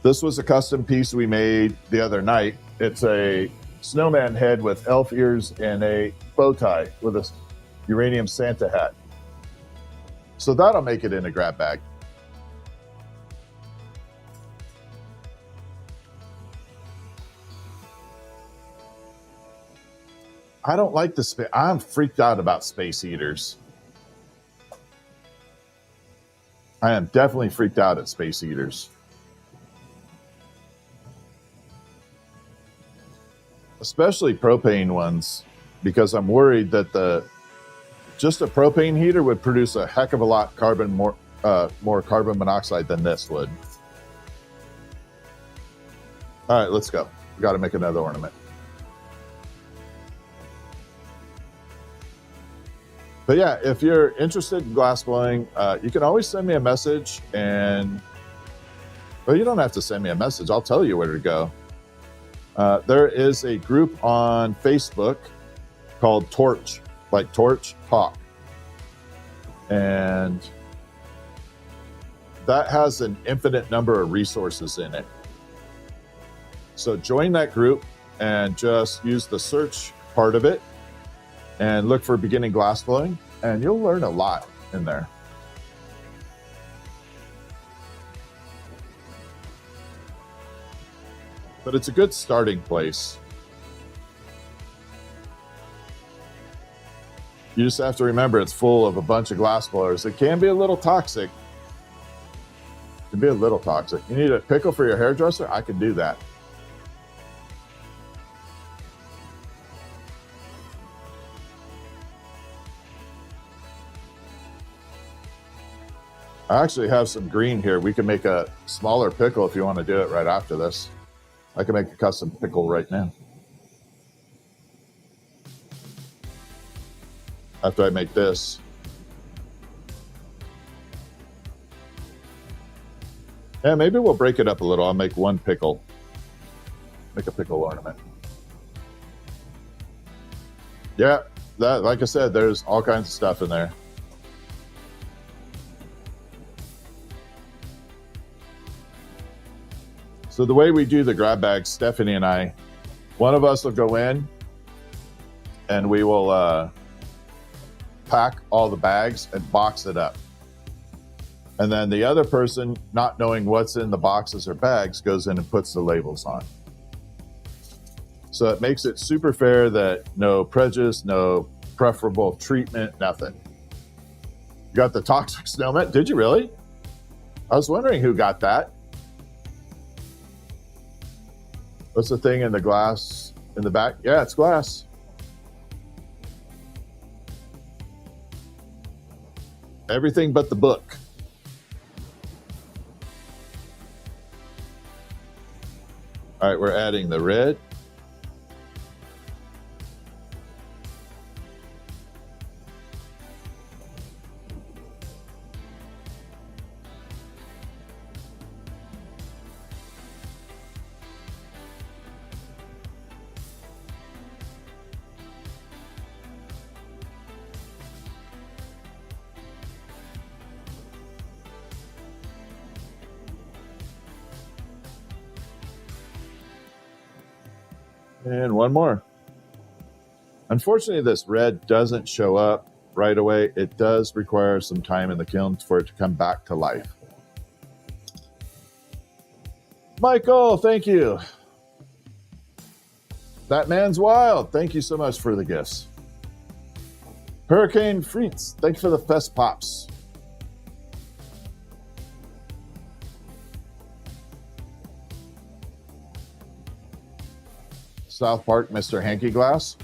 This was a custom piece we made the other night. It's a snowman head with elf ears and a bow tie with a uranium Santa hat. So that'll make it in a grab bag. I don't like the space. I'm freaked out about space eaters. I am definitely freaked out at space eaters. Especially propane ones, because I'm worried that just a propane heater would produce a heck of a lot more carbon monoxide than this would. All right, let's go. We got to make another ornament. But yeah, if you're interested in glass blowing, you can always send me a message, and well, you don't have to send me a message. I'll tell you where to go. There is a group on Facebook called Torch, like Torch Talk. And that has an infinite number of resources in it. So join that group and just use the search part of it and look for beginning glass blowing, and you'll learn a lot in there. But it's a good starting place. You just have to remember it's full of a bunch of glass blowers. It can be a little toxic. It can be a little toxic. You need a pickle for your hairdresser? I can do that. I actually have some green here. We can make a smaller pickle if you want to do it right after this. I can make a custom pickle right now. After I make this. Yeah, maybe we'll break it up a little. I'll make one pickle. Make a pickle ornament. Yeah, that, like I said, there's all kinds of stuff in there. So the way we do the grab bags, Stephanie and I, one of us will go in and we will pack all the bags and box it up. And then the other person, not knowing what's in the boxes or bags, goes in and puts the labels on. So it makes it super fair that no prejudice, no preferable treatment, nothing. You got the toxic snowman? Did you really? I was wondering who got that. What's the thing in the glass in the back? Yeah, it's glass. Everything but the book. All right, we're adding the red. And one more. Unfortunately, this red doesn't show up right away. It does require some time in the kiln for it to come back to life. Michael, thank you. That man's wild. Thank you so much for the gifts. Hurricane Freets, thank you for the fest pops. South Park, Mr. Hanky Glass.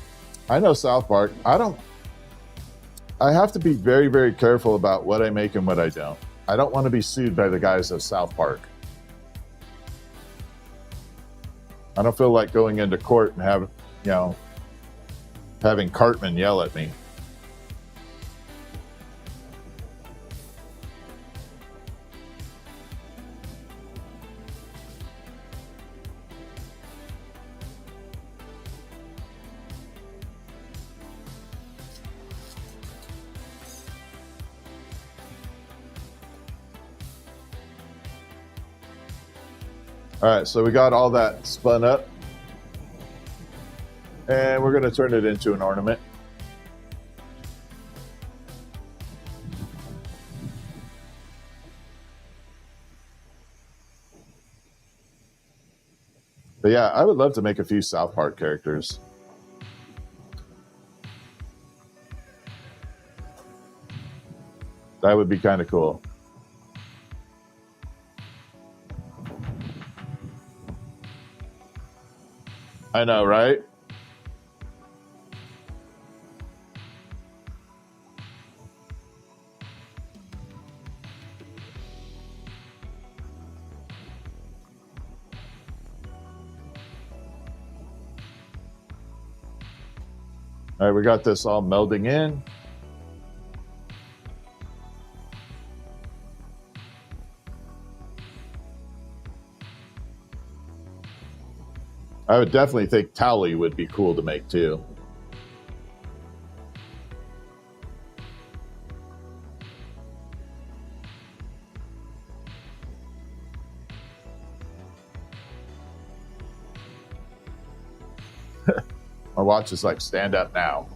I know South Park. I have to be very, very careful about what I make and what I don't. I don't want to be sued by the guys of South Park. I don't feel like going into court and having Cartman yell at me. All right, so we got all that spun up. And we're going to turn it into an ornament. But yeah, I would love to make a few South Park characters. That would be kind of cool. I know, right? All right, we got this all melding in. I would definitely think Tally would be cool to make too. My watch is like, stand up now.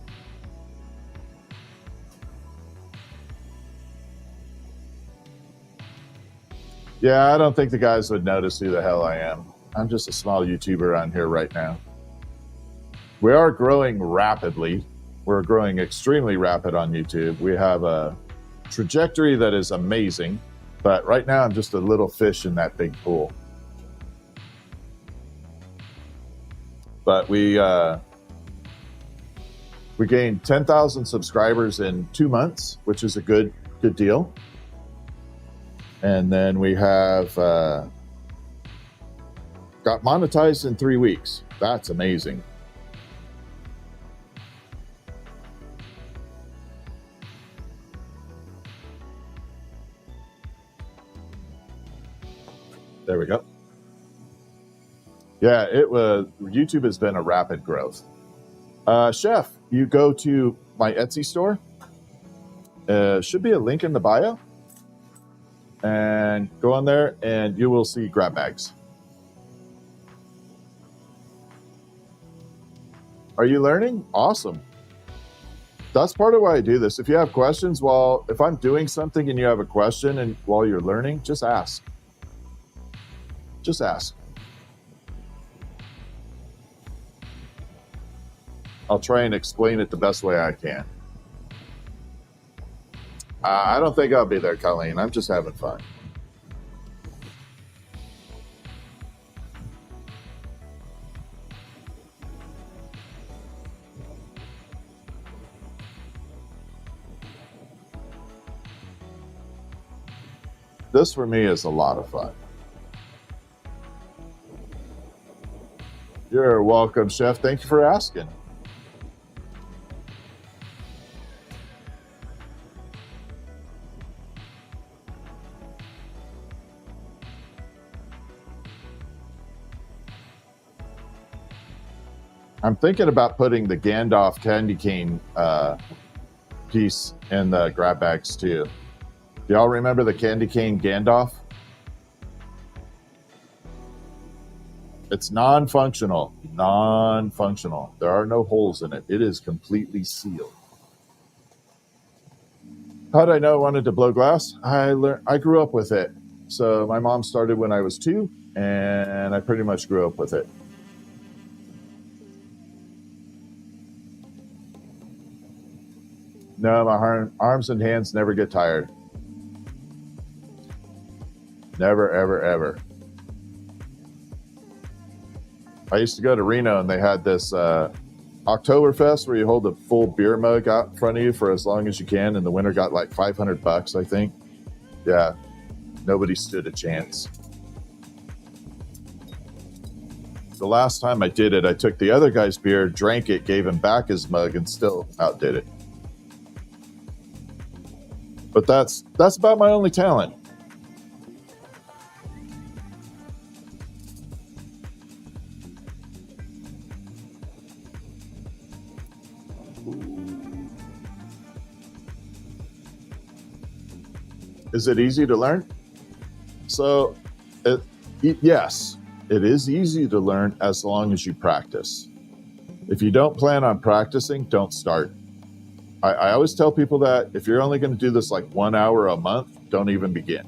Yeah, I don't think the guys would notice who the hell I am. I'm just a small YouTuber on here right now. We are growing rapidly. We're growing extremely rapid on YouTube. We have a trajectory that is amazing, but right now I'm just a little fish in that big pool. But we gained 10,000 subscribers in 2 months, which is a good deal. And then we have got monetized in 3 weeks. That's amazing. There we go. Yeah, YouTube has been a rapid growth. Chef, you go to my Etsy store. Should be a link in the bio. And go on there and you will see grab bags. Are you learning? Awesome. That's part of why I do this. If you have questions, if I'm doing something and you have a question and while you're learning, just ask. Just ask. I'll try and explain it the best way I can. I don't think I'll be there, Colleen. I'm just having fun. This for me is a lot of fun. You're welcome, Chef. Thank you for asking. I'm thinking about putting the Gandalf candy cane piece in the grab bags too. Do y'all remember the candy cane Gandalf? It's non-functional. Non-functional. There are no holes in it. It is completely sealed. How did I know I wanted to blow glass? I grew up with it. So my mom started when I was 2, and I pretty much grew up with it. No, my arms and hands never get tired. Never, ever, ever. I used to go to Reno, and they had this Oktoberfest where you hold a full beer mug out in front of you for as long as you can, and the winner got like $500, I think. Yeah, nobody stood a chance. The last time I did it, I took the other guy's beer, drank it, gave him back his mug, and still outdid it. But that's about my only talent. Is it easy to learn? So, yes, it is easy to learn as long as you practice. If you don't plan on practicing, don't start. I always tell people that if you're only going to do this like 1 hour a month, don't even begin.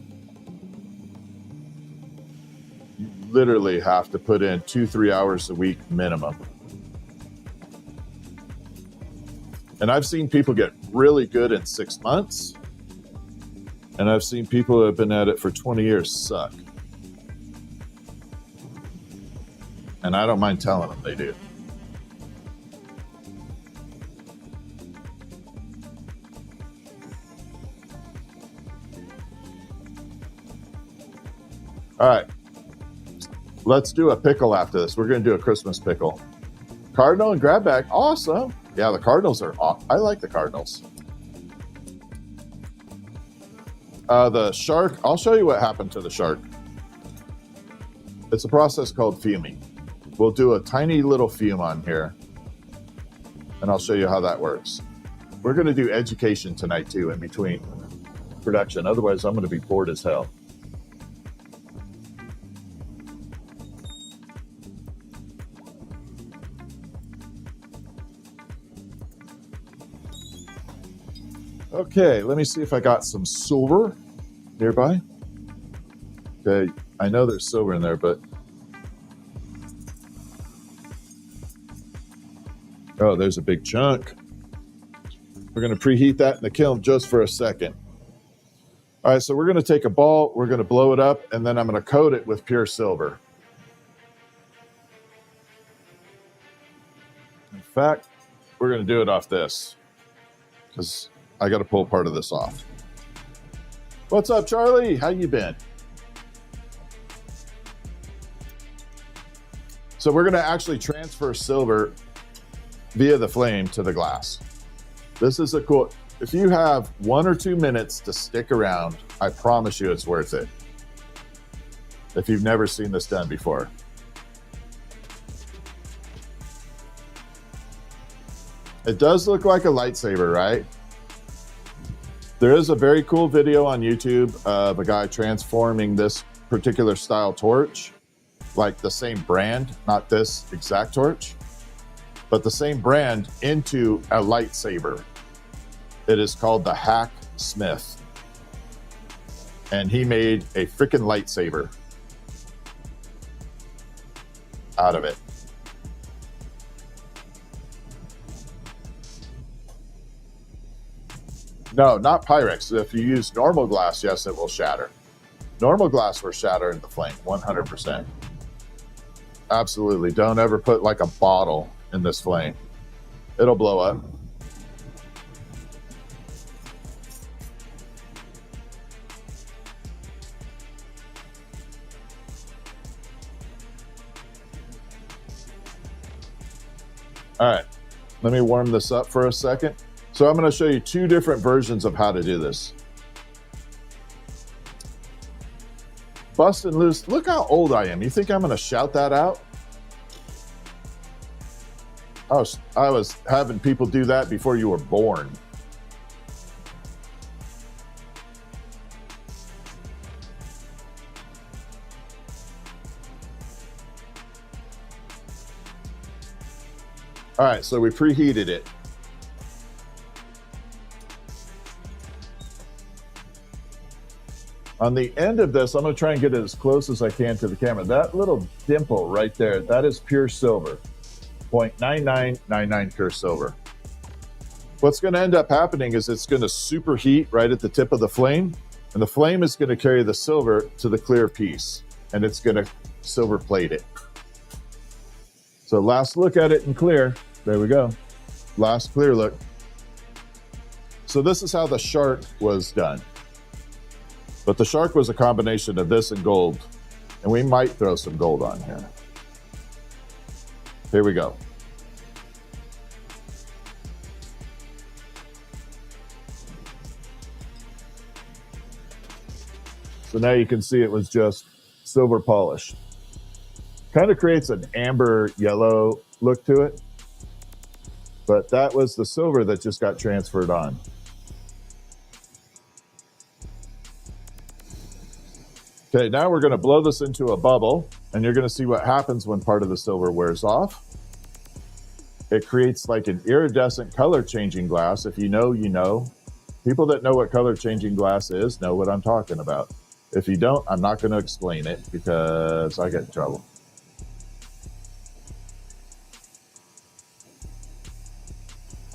You literally have to put in 2-3 hours a week minimum. And I've seen people get really good in 6 months. And I've seen people who have been at it for 20 years suck. And I don't mind telling them they do. All right, let's do a pickle after this. We're going to do a Christmas pickle. Cardinal and grab bag. Awesome. Yeah, the Cardinals are awesome. I like the Cardinals. The shark, I'll show you what happened to the shark. It's a process called fuming. We'll do a tiny little fume on here, and I'll show you how that works. We're going to do education tonight, too, in between production. Otherwise, I'm going to be bored as hell. Okay, let me see if I got some silver nearby. Okay, I know there's silver in there, but... Oh, there's a big chunk. We're going to preheat that in the kiln just for a second. All right, so we're going to take a ball, we're going to blow it up, and then I'm going to coat it with pure silver. In fact, we're going to do it off this, because I got to pull part of this off. What's up, Charlie? How you been? So we're going to actually transfer silver via the flame to the glass. This is a cool... If you have 1 or 2 minutes to stick around, I promise you it's worth it. If you've never seen this done before. It does look like a lightsaber, right? There is a very cool video on YouTube of a guy transforming this particular style torch, like the same brand, not this exact torch, but the same brand, into a lightsaber. It is called the Hack Smith. And he made a freaking lightsaber out of it. No, not Pyrex. If you use normal glass, yes, it will shatter. Normal glass will shatter in the flame, 100%. Absolutely. Don't ever put like a bottle in this flame. It'll blow up. All right, let me warm this up for a second. So I'm going to show you 2 different versions of how to do this. Bustin' loose. Look how old I am. You think I'm going to shout that out? I was having people do that before you were born. All right, so we preheated it. On the end of this, I'm going to try and get it as close as I can to the camera. That little dimple right there, that is pure silver. 0.9999 pure silver. What's going to end up happening is it's going to superheat right at the tip of the flame, and the flame is going to carry the silver to the clear piece, and it's going to silver plate it. So last look at it in clear. There we go. Last clear look. So this is how the shark was done. But the shark was a combination of this and gold, and we might throw some gold on here. Here we go. So now you can see it was just silver polished. Kind of creates an amber yellow look to it, but that was the silver that just got transferred on. Okay, now we're going to blow this into a bubble, and you're going to see what happens when part of the silver wears off. It creates like an iridescent color changing glass. If you know, you know. People that know what color changing glass is know what I'm talking about. If you don't, I'm not going to explain it because I get in trouble.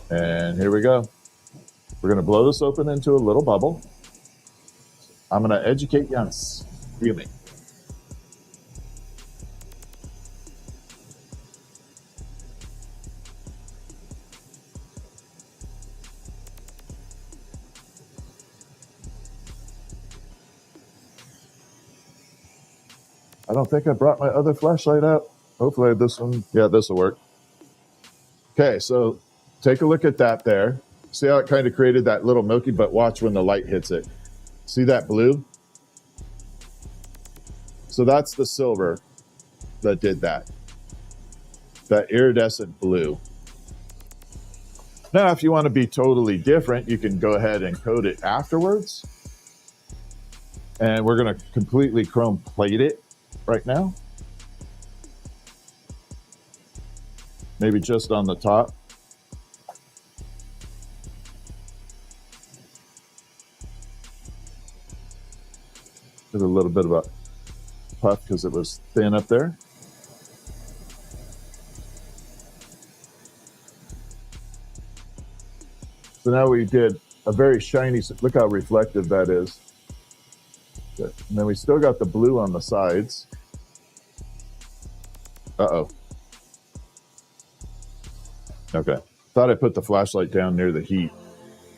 And here we go. We're going to blow this open into a little bubble. I'm going to educate you on fuming. I don't think I brought my other flashlight out. Hopefully this one, yeah, this will work. Okay, so take a look at that there. See how it kind of created that little milky, but watch when the light hits it. See that blue? So that's the silver that did that. That iridescent blue. Now, if you want to be totally different, you can go ahead and coat it afterwards. And we're going to completely chrome plate it right now. Maybe just on the top. Did a little bit of a puff because it was thin up there. So now we did a very shiny, look how reflective that is. And then we still got the blue on the sides. Uh-oh. Okay. Thought I put the flashlight down near the heat.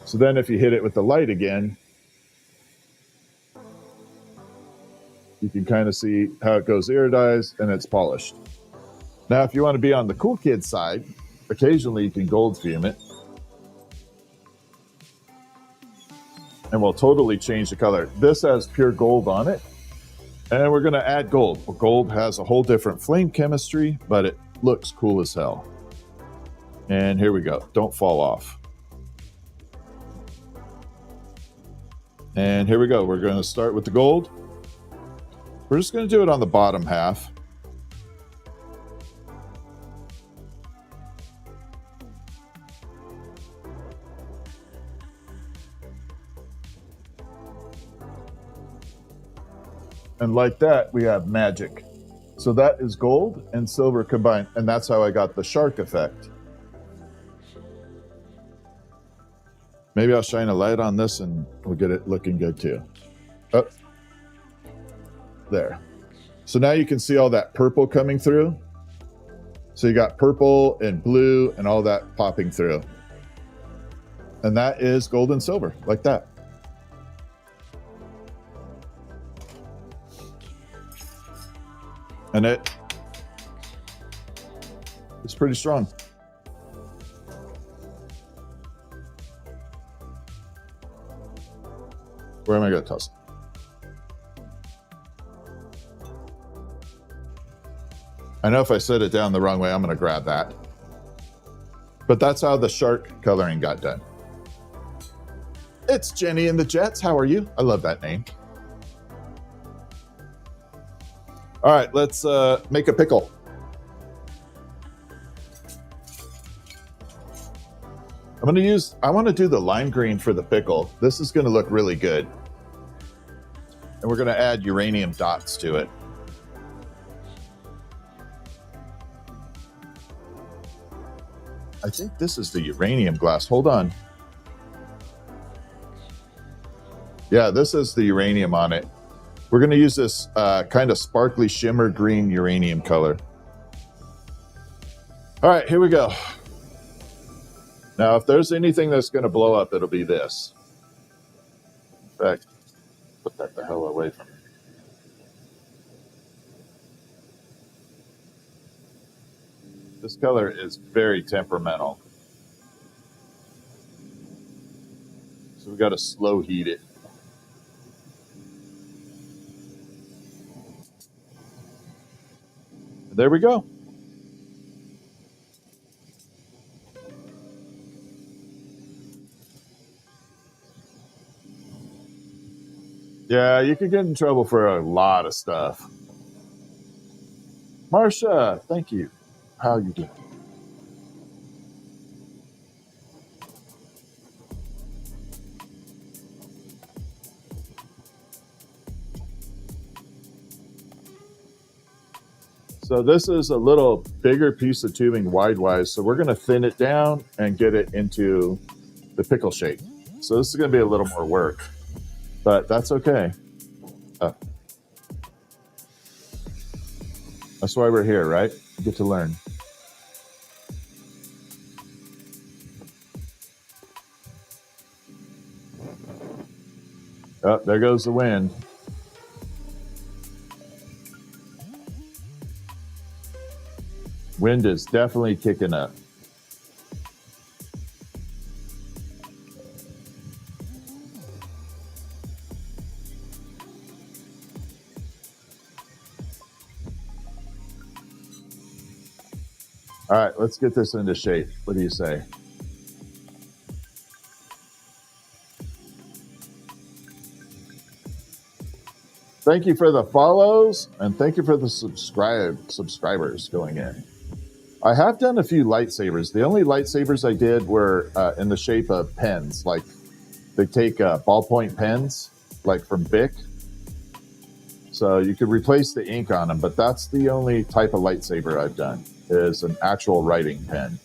So then if you hit it with the light again, you can kind of see how it goes iridized and it's polished. Now, if you want to be on the cool kid side, occasionally you can gold fume it. And we'll totally change the color. This has pure gold on it. And we're going to add gold. Well, gold has a whole different flame chemistry, but it looks cool as hell. And here we go. Don't fall off. And here we go. We're going to start with the gold. We're just going to do it on the bottom half. And like that, we have magic. So that is gold and silver combined. And that's how I got the shark effect. Maybe I'll shine a light on this and we'll get it looking good too. Oh, there. So now you can see all that purple coming through. So you got purple and blue and all that popping through. And that is gold and silver, like that. And it's pretty strong. Where am I going to toss it? I know if I set it down the wrong way, I'm going to grab that. But that's how the shark coloring got done. It's Jenny and the Jets. How are you? I love that name. All right, let's make a pickle. I want to do the lime green for the pickle. This is going to look really good. And we're going to add uranium dots to it. I think this is the uranium glass. Hold on. Yeah, this is the uranium on it. We're going to use this kind of sparkly shimmer green uranium color. All right, here we go. Now, if there's anything that's going to blow up, it'll be this. In fact, put that the hell away from me. This color is very temperamental. So we got to slow heat it. And there we go. Yeah, you could get in trouble for a lot of stuff. Marcia, thank you. How you doing? So this is a little bigger piece of tubing wide-wise, so we're going to thin it down and get it into the pickle shape. So this is going to be a little more work, but that's okay. That's why we're here, right? We get to learn. Oh, there goes the wind. Wind is definitely kicking up. All right, let's get this into shape. What do you say? Thank you for the follows, and thank you for the subscribers going in. I have done a few lightsabers. The only lightsabers I did were in the shape of pens. Like they take ballpoint pens, like from Bic. So you could replace the ink on them, but that's the only type of lightsaber I've done, is an actual writing pen.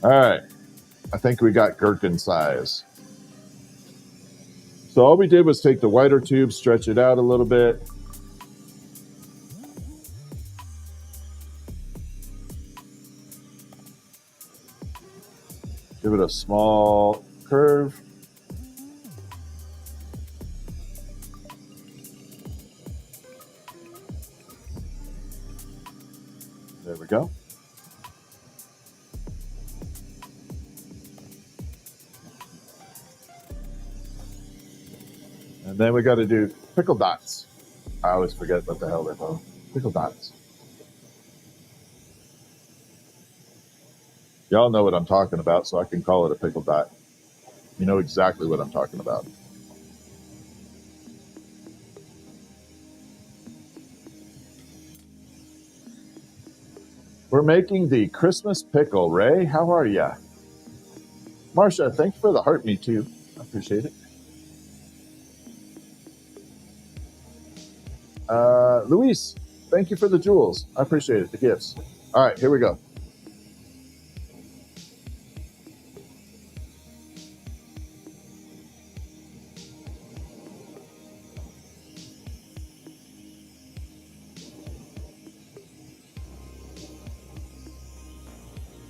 All right, I think we got gherkin size. So all we did was take the wider tube, stretch it out a little bit. Give it a small curve. There we go. And then we got to do pickle dots. I always forget what the hell they're called. Pickle dots. Y'all know what I'm talking about, so I can call it a pickle dot. You know exactly what I'm talking about. We're making the Christmas pickle. Ray, how are ya? Marcia, thank you for the heart me too. I appreciate it. Luis, thank you for the jewels. I appreciate it, the gifts. All right, here we go.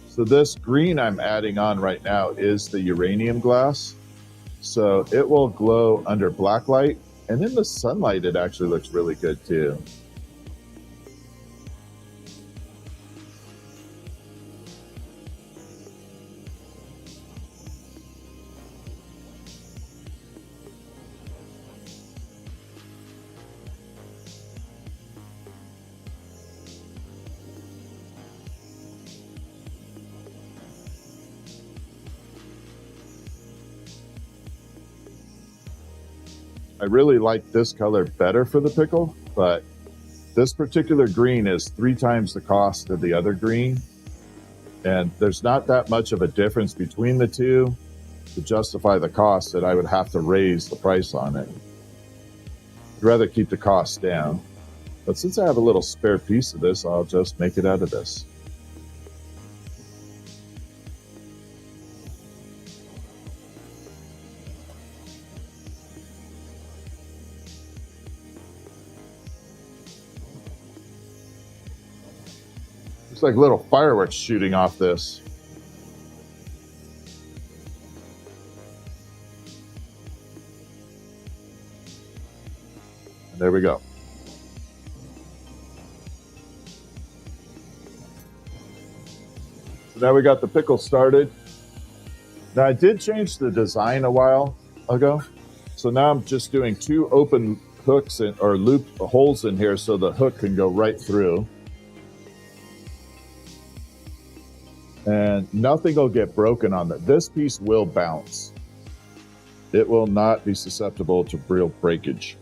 So this green I'm adding on right now is the uranium glass. So it will glow under black light. And in the sunlight, it actually looks really good too. I really like this color better for the pickle, but this particular green is 3 times the cost of the other green. And there's not that much of a difference between the two to justify the cost that I would have to raise the price on it. I'd rather keep the cost down. But since I have a little spare piece of this, I'll just make it out of this. It's like little fireworks shooting off this. And there we go. So now we got the pickle started. Now I did change the design a while ago. So now I'm just doing 2 open hooks or loop holes in here so the hook can go right through. And nothing will get broken on that. This piece will bounce. It will not be susceptible to real breakage.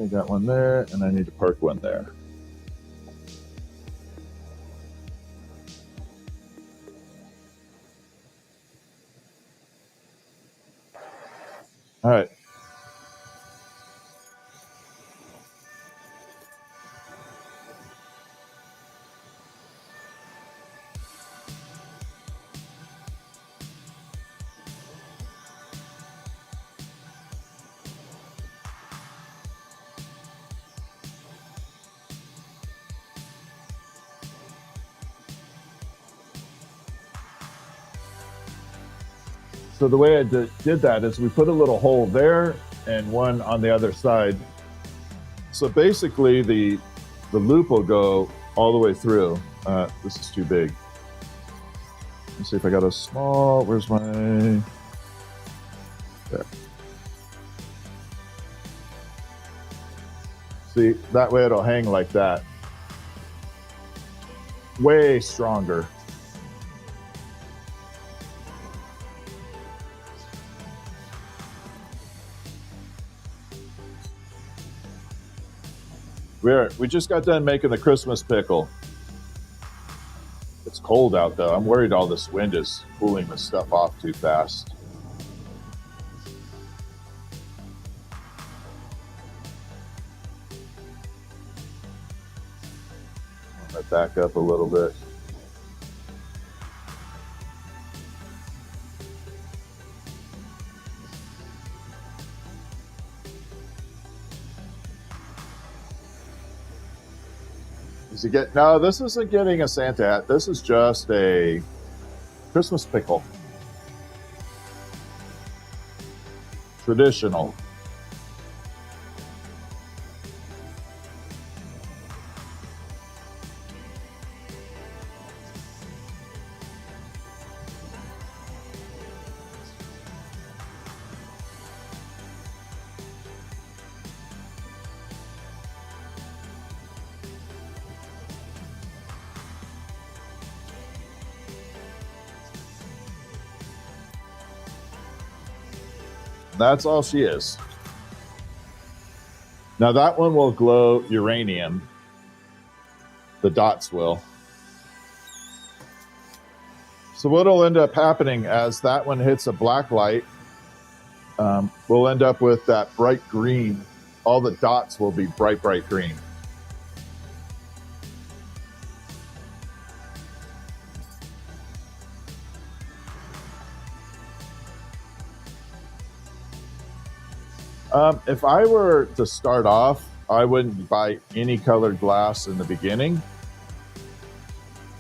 I got one there, and I need to park one there. All right. So the way I did that is we put a little hole there and one on the other side. So basically the loop will go all the way through. This is too big. Let's see if I got a small, where's my, there. See, that way it'll hang like that. Way stronger. We just got done making the Christmas pickle. It's cold out though. I'm worried all this wind is cooling the stuff off too fast. I'm gonna back up a little bit. No, this isn't getting a Santa hat. This is just a Christmas pickle. Traditional. That's all she is. Now that one will glow uranium. The dots will. So what'll end up happening as that one hits a black light, we'll end up with that bright green. All the dots will be bright, bright green. If I were to start off, I wouldn't buy any colored glass in the beginning.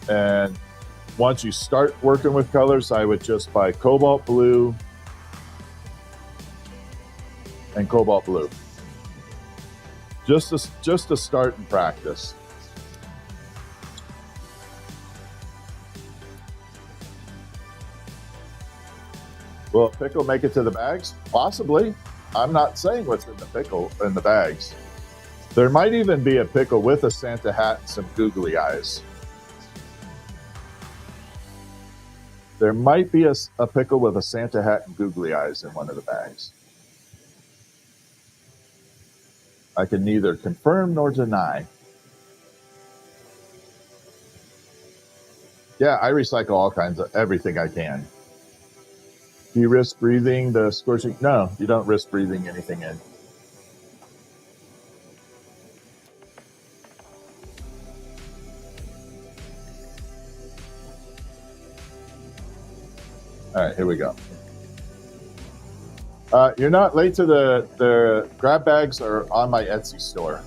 And once you start working with colors, I would just buy cobalt blue and cobalt blue. Just to start and practice. Will a pickle make it to the bags? Possibly. I'm not saying what's in the pickle in the bags. There might even be a pickle with a Santa hat and some googly eyes. There might be a pickle with a Santa hat and googly eyes in one of the bags. I can neither confirm nor deny. Yeah, I recycle all kinds of everything I can. Do you risk breathing the scorching? No, you don't risk breathing anything in. All right, here we go. You're not late to the grab bags are on my Etsy store.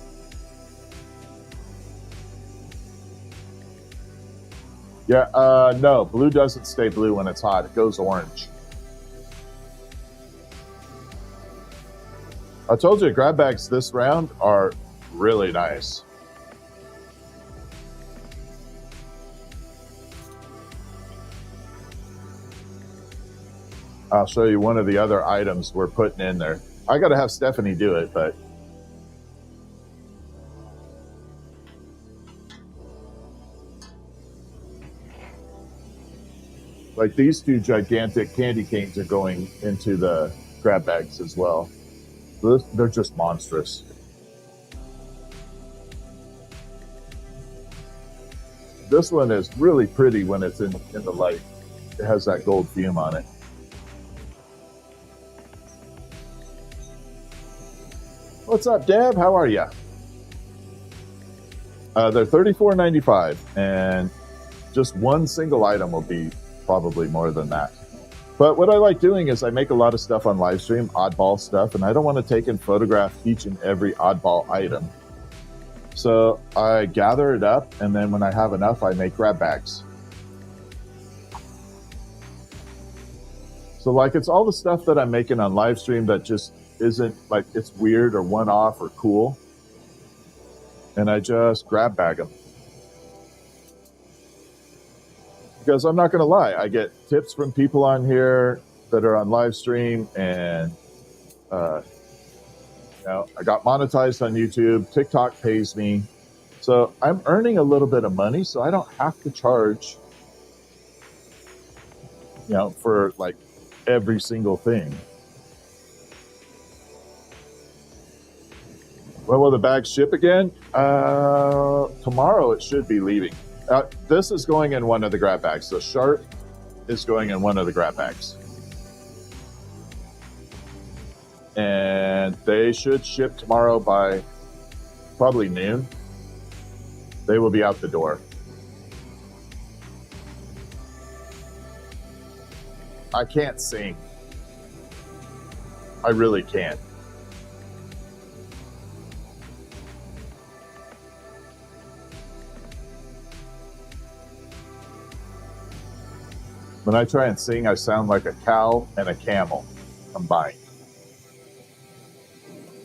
Yeah, no, blue doesn't stay blue when it's hot. It goes orange. I told you, grab bags this round are really nice. I'll show you one of the other items we're putting in there. I got to have Stephanie do it, but like these two gigantic candy canes are going into the grab bags as well. They're just monstrous. This one is really pretty when it's in the light. It has that gold fume on it. What's up, Deb? How are you? They're $34.95, and just one single item will be probably more than that. But what I like doing is I make a lot of stuff on live stream, oddball stuff, and I don't want to take and photograph each and every oddball item. So I gather it up, and then when I have enough, I make grab bags. So like it's all the stuff that I'm making on live stream that just isn't like it's weird or one-off or cool, and I just grab bag them. Because I'm not going to lie, I get tips from people on here that are on live stream, and I got monetized on YouTube. TikTok pays me, so I'm earning a little bit of money, so I don't have to charge, for like every single thing. When will the bags ship again? Tomorrow it should be leaving. This is going in one of the grab bags. The sharp is going in one of the grab bags. And they should ship tomorrow by probably noon. They will be out the door. I can't sing. I really can't. When I try and sing, I sound like a cow and a camel combined.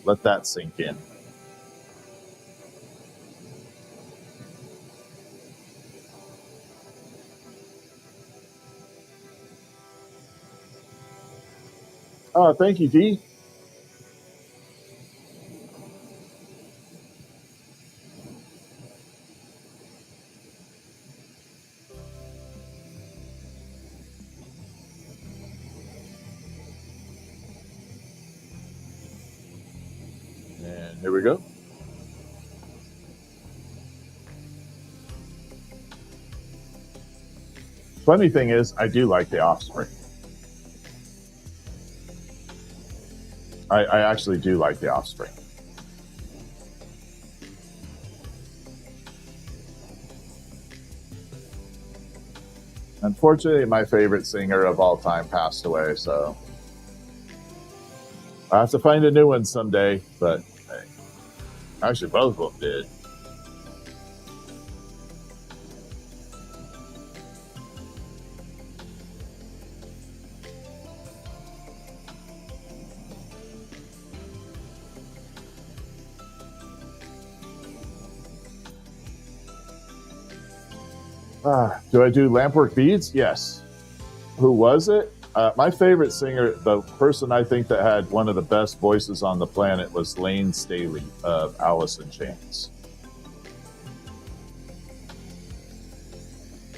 Let that sink in. Oh, thank you, Dee. And here we go. Funny thing is, I do like the Offspring. I actually do like the Offspring. Unfortunately, my favorite singer of all time passed away, so I have to find a new one someday, but hey, actually both of them did. Do I do lampwork beads? Yes. Who was it? My favorite singer, the person I think that had one of the best voices on the planet, was Lane Staley of Alice in Chains.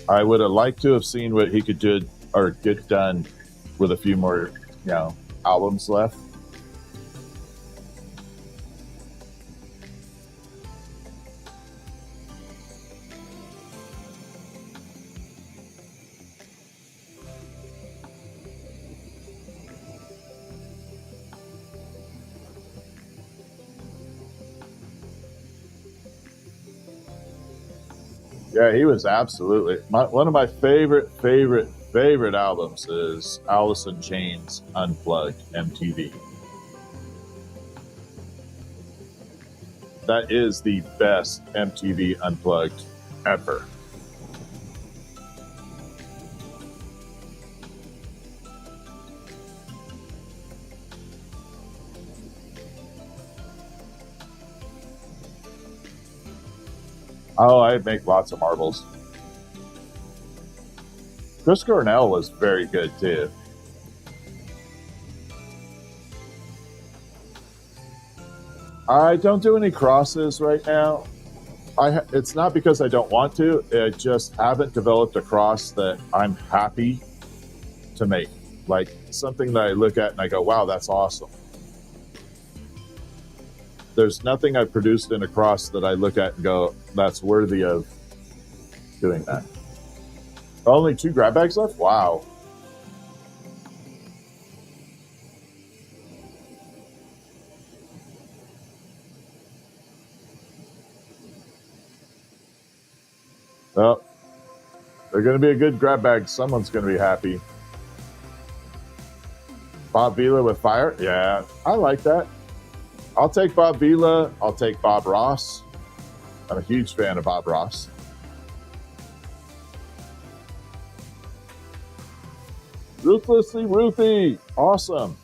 I would have liked to have seen what he could do or get done with a few more, albums left. Yeah, he was absolutely one of my favorite albums is Alice in Chains Unplugged MTV. That is the best MTV Unplugged ever. Oh, I make lots of marbles. Chris Cornell was very good too. I don't do any crosses right now. It's not because I don't want to. I just haven't developed a cross that I'm happy to make. Like something that I look at and I go, wow, that's awesome. There's nothing I've produced in a cross that I look at and go, that's worthy of doing that. Only 2 grab bags left? Wow. Well, they're going to be a good grab bag. Someone's going to be happy. Bob Vila with fire? Yeah, I like that. I'll take Bob Vila. I'll take Bob Ross. I'm a huge fan of Bob Ross. Ruthlessly Ruthie. Awesome.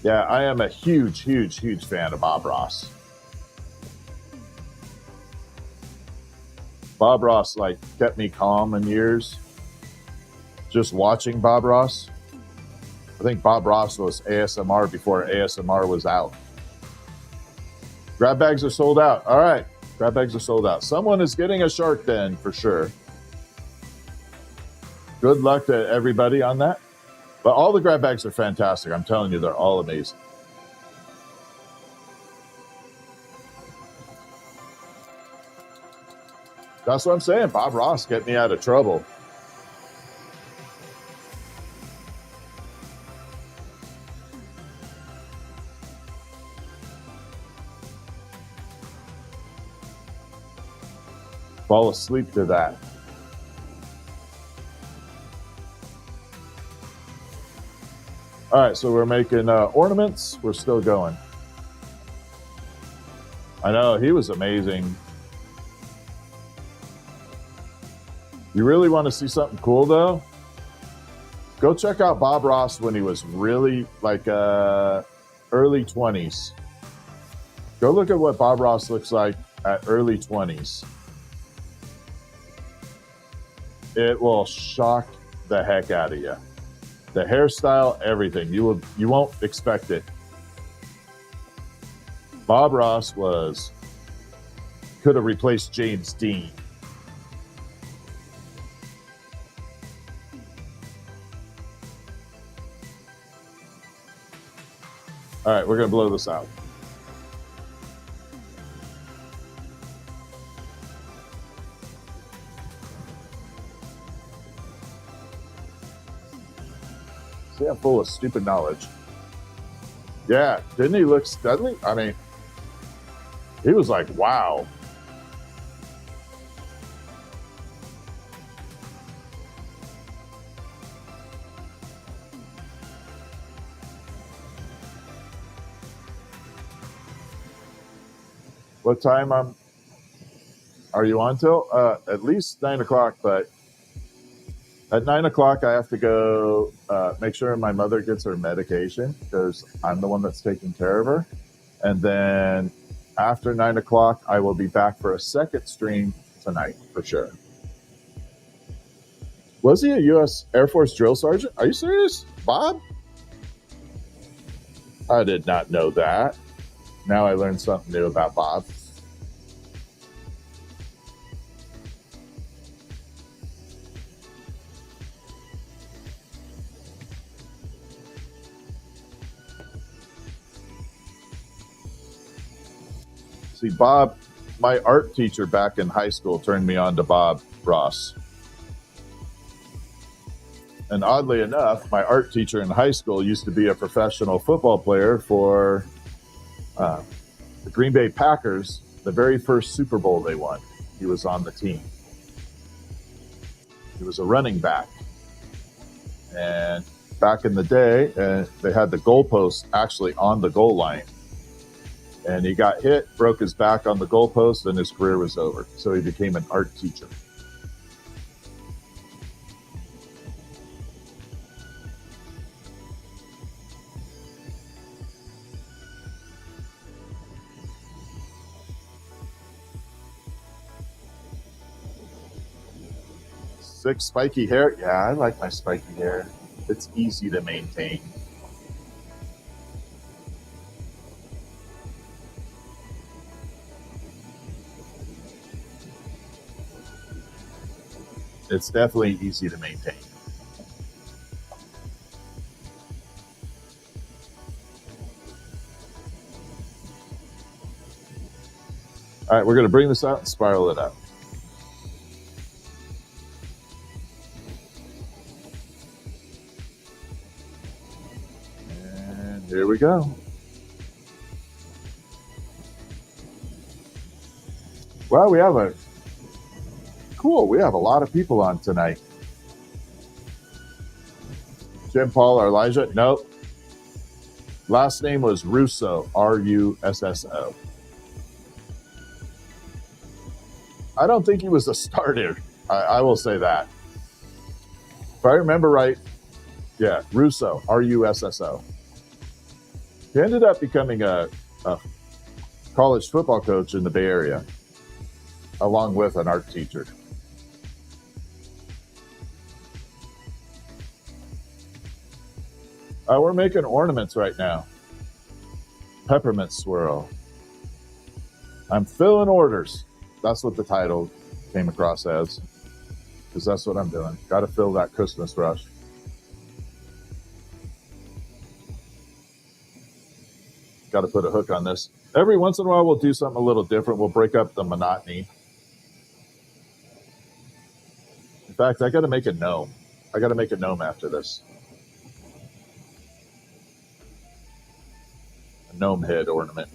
Yeah, I am a huge fan of Bob Ross. Bob Ross kept me calm in years. Just watching Bob Ross. I think Bob Ross was ASMR before ASMR was out. Grab bags are sold out. All right. Grab bags are sold out. Someone is getting a shark den for sure. Good luck to everybody on that. But all the grab bags are fantastic. I'm telling you, they're all amazing. That's what I'm saying. Bob Ross kept me out of trouble. Fall asleep to that. All right, so we're making ornaments. We're still going. I know, he was amazing. You really want to see something cool, though? Go check out Bob Ross when he was really early 20s. Go look at what Bob Ross looks like at early 20s. It will shock the heck out of you. The hairstyle, everything. You won't expect it. Bob Ross could have replaced James Dean. All right, we're going to blow this out. See, I'm full of stupid knowledge. Yeah, didn't he look studly? I mean, he was like, wow. What time are you on till? At least 9 o'clock, but at 9 o'clock I have to go make sure my mother gets her medication because I'm the one that's taking care of her. And then after 9 o'clock, I will be back for a second stream tonight for sure. Was he a U.S. Air Force drill sergeant? Are you serious? Bob? I did not know that. Now I learned something new about Bob. See, Bob, my art teacher back in high school turned me on to Bob Ross. And oddly enough, my art teacher in high school used to be a professional football player for the Green Bay Packers, the very first Super Bowl they won. He was on the team. He was a running back. And back in the day, they had the goalpost actually on the goal line. And he got hit, broke his back on the goalpost, and his career was over. So he became an art teacher. Thick, spiky hair. Yeah, I like my spiky hair. It's easy to maintain. It's definitely easy to maintain. All right, we're going to bring this out and spiral it out. And here we go. Well, we have a lot of people on tonight. Jim, Paul, or Elijah? Nope. Last name was Russo, Russo. I don't think he was a starter. I will say that. If I remember right, yeah, Russo, Russo. He ended up becoming a college football coach in the Bay Area, along with an art teacher. We're making ornaments right now. Peppermint swirl. I'm filling orders. That's what the title came across as, because that's what I'm doing. Got to fill that Christmas rush. Got to put a hook on this. Every once in a while, we'll do something a little different. We'll break up the monotony. In fact, I got to make a gnome. I got to make a gnome after this. A gnome head ornament.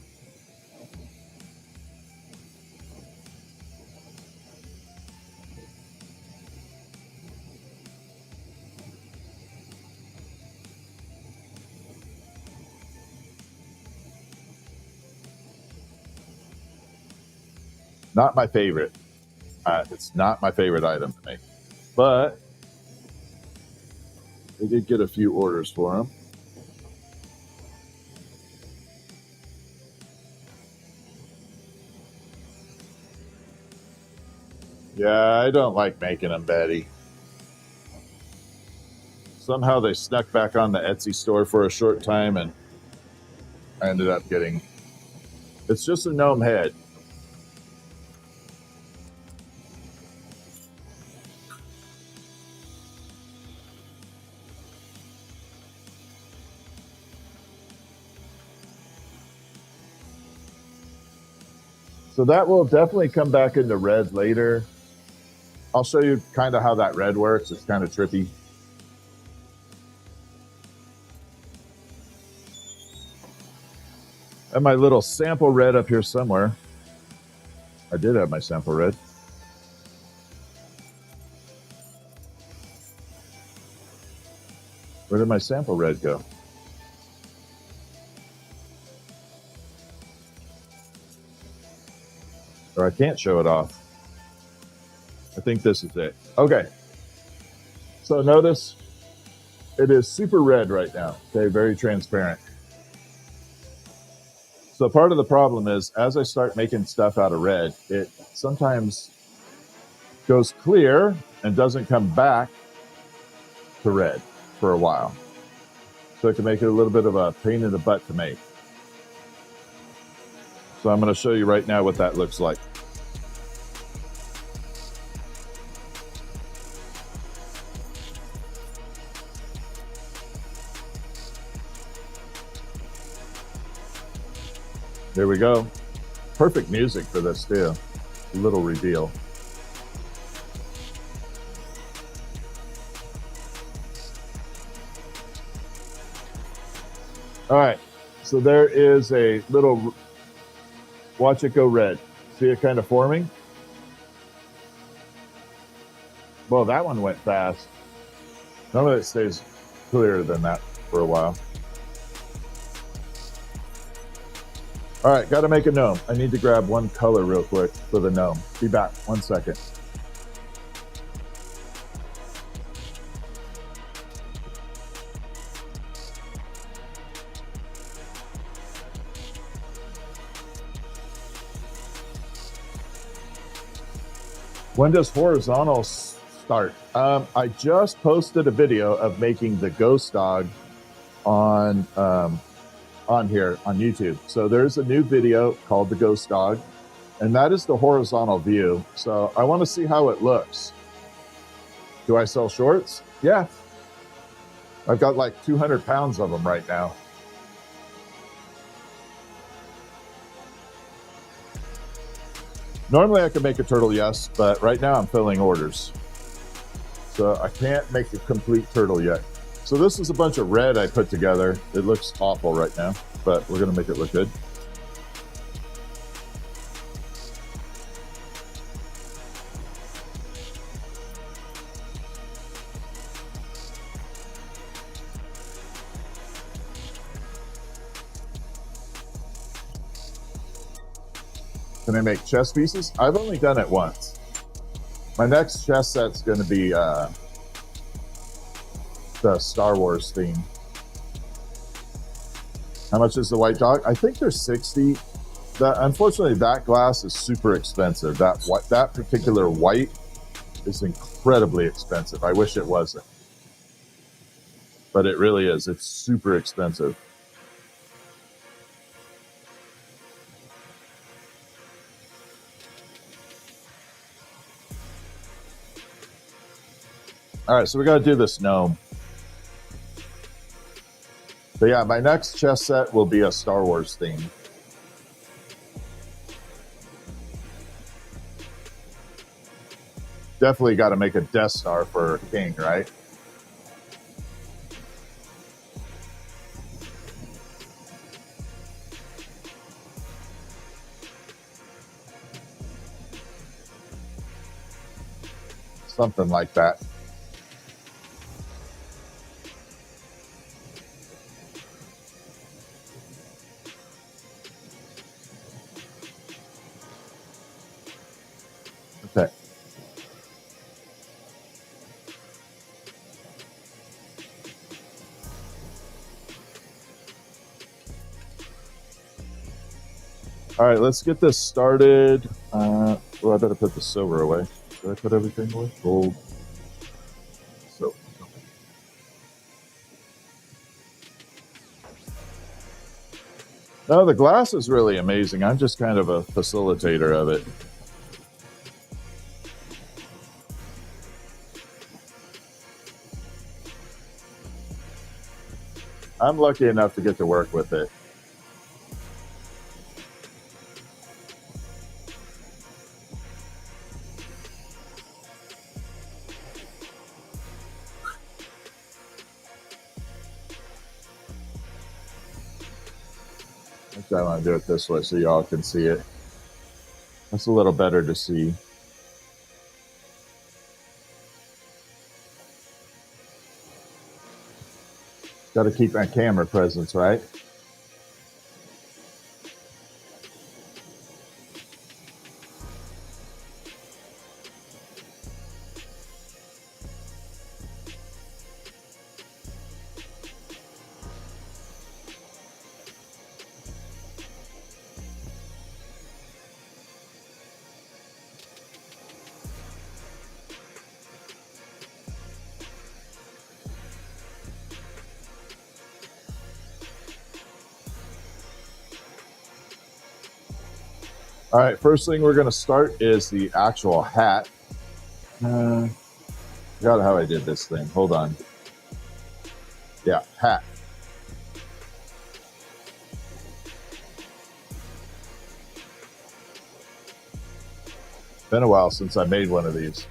Not my favorite. It's not my favorite item to make. But we did get a few orders for them. Yeah, I don't like making them, Betty. Somehow they snuck back on the Etsy store for a short time, and I ended up getting... It's just a gnome head. So that will definitely come back into red later. I'll show you kind of how that red works. It's kind of trippy. And my little sample red up here somewhere. I did have my sample red. Where did my sample red go? Or I can't show it off. I think this is it. Okay. So notice it is super red right now. Okay, very transparent. So part of the problem is, as I start making stuff out of red, it sometimes goes clear and doesn't come back to red for a while. So it can make it a little bit of a pain in the butt to make. So I'm going to show you right now what that looks like. There we go. Perfect music for this too. A little reveal. All right, so there is a little, watch it go red. See it kind of forming? Well, that one went fast. Normally it stays clearer than that for a while. All right, got to make a gnome. I need to grab one color real quick for the gnome. Be back, 1 second. When does horizontal start? I just posted a video of making the ghost dog on here on YouTube. So there's a new video called the ghost dog, and that is the horizontal view. So I want to see how it looks. Do I sell shorts? Yeah. I've got like 200 pounds of them right now. Normally I could make a turtle, yes, but right now I'm filling orders. So I can't make a complete turtle yet. So this is a bunch of red I put together. It looks awful right now, but we're gonna make it look good. Can I make chess pieces? I've only done it once. My next chess set's going to be the Star Wars theme. How much is the white dog? I think they're 60. Unfortunately, that glass is super expensive. That particular white is incredibly expensive. I wish it wasn't, but it really is. It's super expensive. All right, so we got to do this gnome. So yeah, my next chess set will be a Star Wars theme. Definitely got to make a Death Star for a king, right? Something like that. Okay. All right, let's get this started. Well, I better put the silver away. Did I put everything away? Gold. So. No, the glass is really amazing. I'm just kind of a facilitator of it. I'm lucky enough to get to work with it. Actually, I want to do it this way so y'all can see it. That's a little better to see. Got to keep my camera presence, right? All right, first thing we're going to start is the actual hat. Forgot how I did this thing. Hold on. Yeah, hat. Been a while since I made one of these.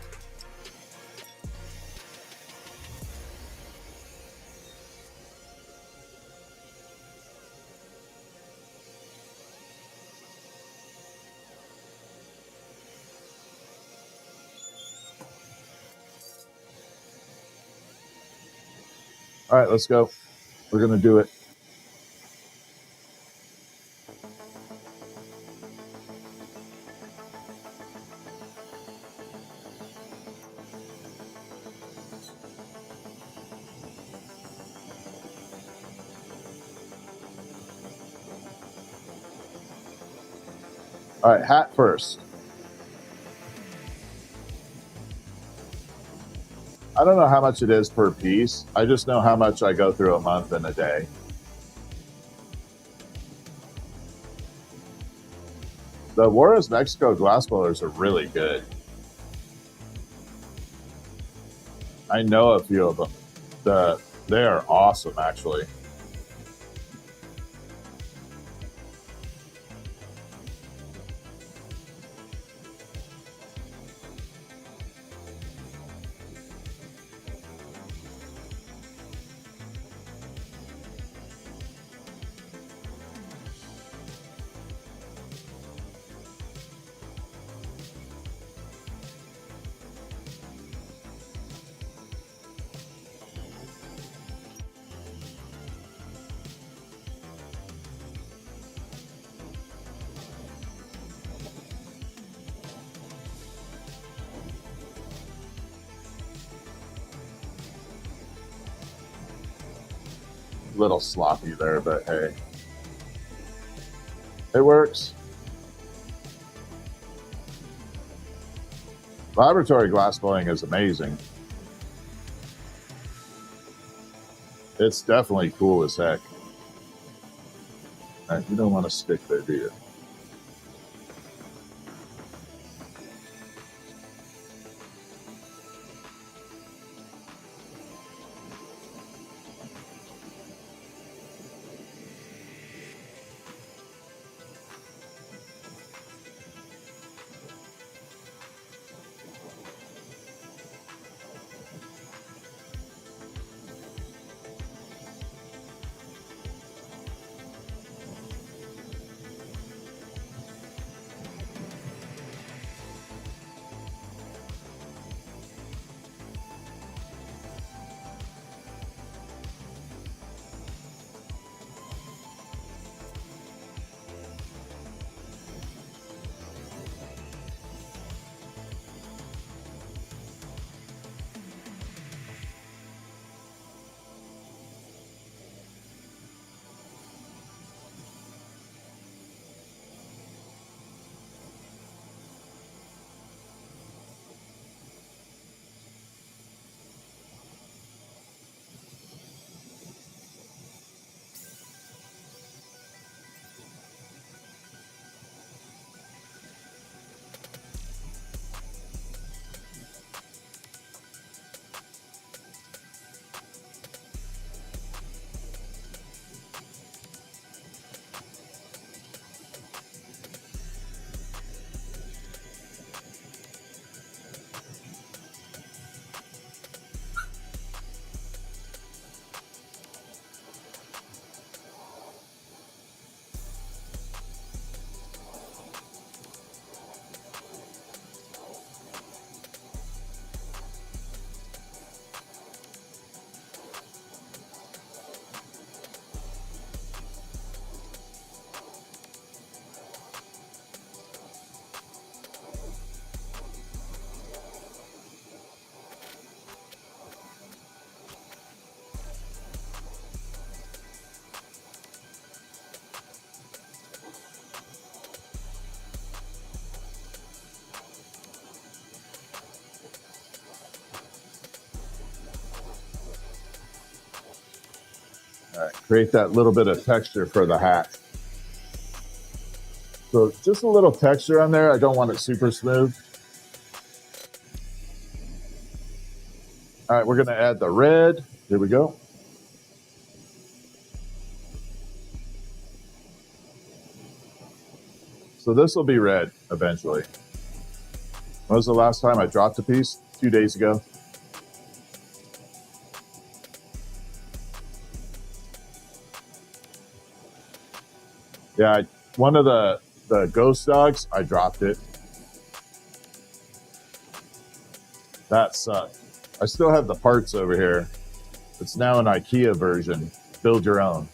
All right, let's go. We're going to do it. All right, hat first. I don't know how much it is per piece. I just know how much I go through a month and a day. The Juarez, Mexico glassblowers are really good. I know a few of them. They are awesome, actually. Little sloppy there, but hey, it works. Laboratory glassblowing is amazing. It's definitely cool as heck. You don't want to stick there, do you? All right, create that little bit of texture for the hat. So just a little texture on there. I don't want it super smooth. All right, we're going to add the red. Here we go. So this will be red eventually. When was the last time I dropped a piece? 2 days ago. Yeah, one of the ghost dogs, I dropped it. That sucked. I still have the parts over here. It's now an IKEA version. Build your own.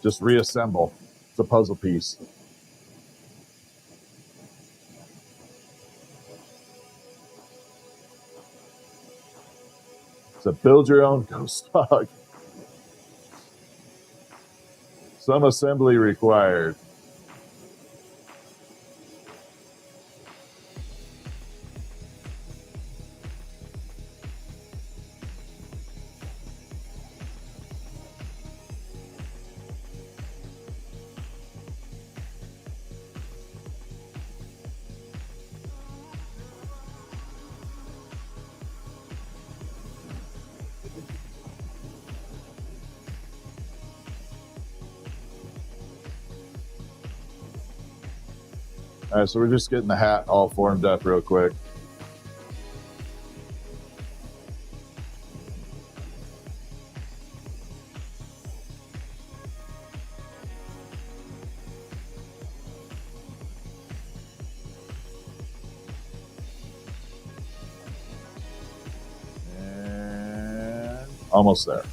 Just reassemble. It's a puzzle piece. It's a build your own ghost dog. Some assembly required. All right, so we're just getting the hat all formed up real quick. And almost there.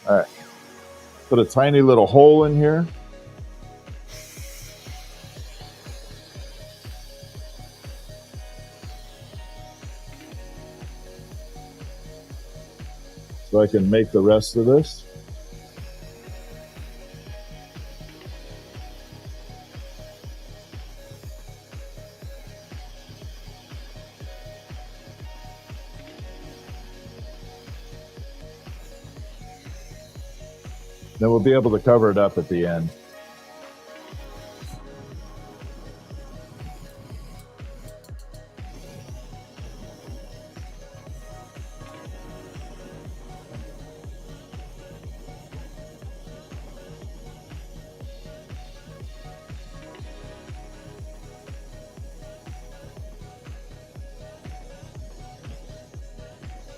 All right. Put a tiny little hole in here. So I can make the rest of this. Then we'll be able to cover it up at the end.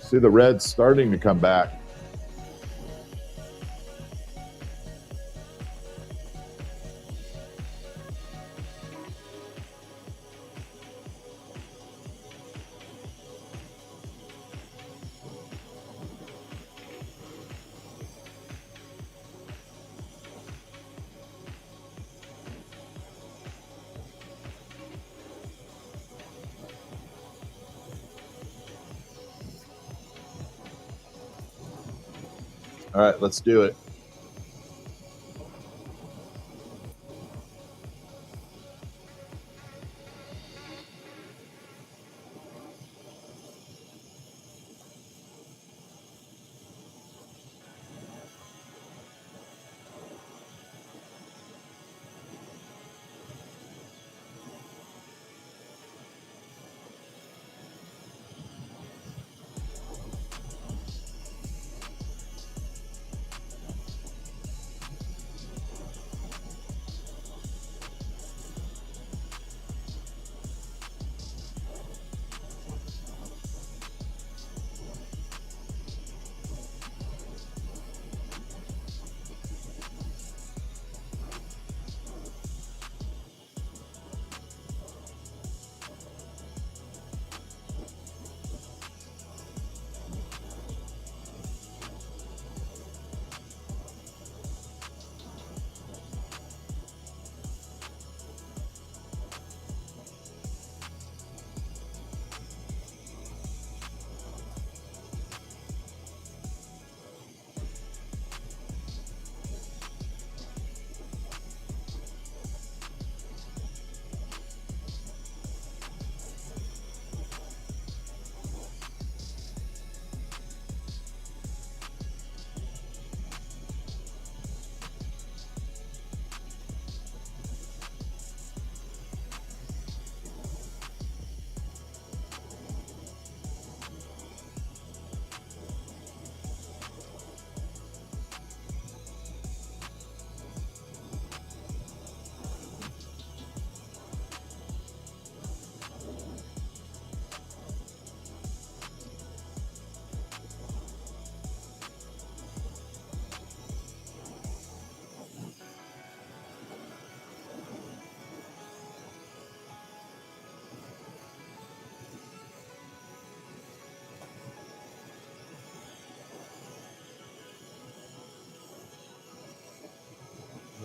See the red starting to come back. All right, let's do it.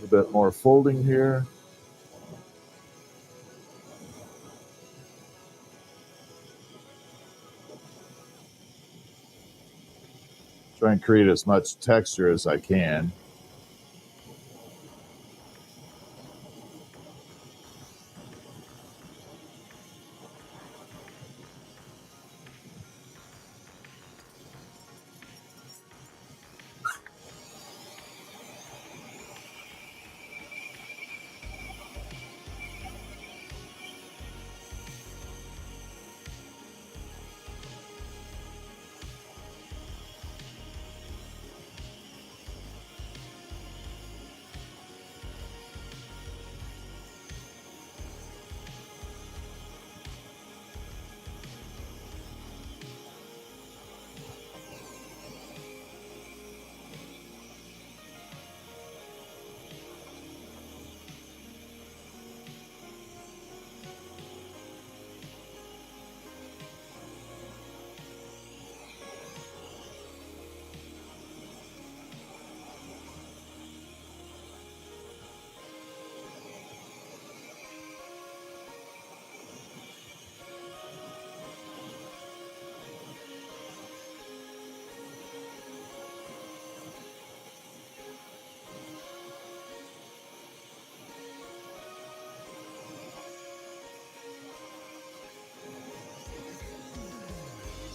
A bit more folding here. Try and create as much texture as I can.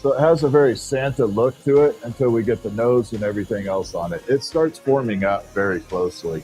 So it has a very Santa look to it until we get the nose and everything else on it. It starts forming up very closely.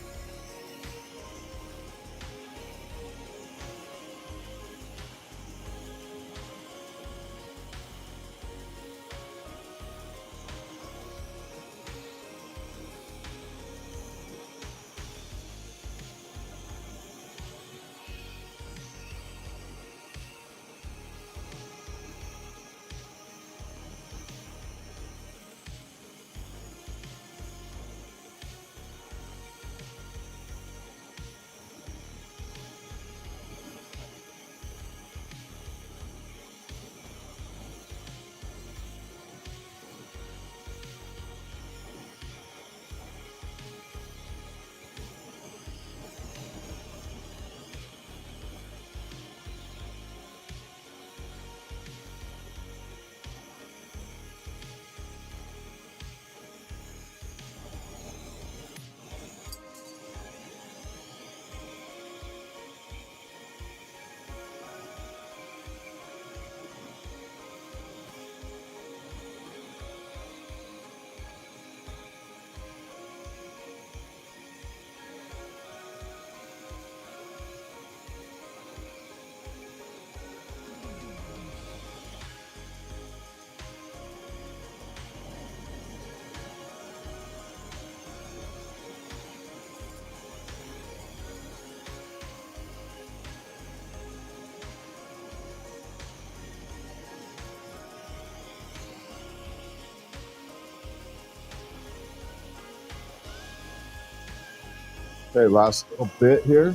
Okay, last little bit here.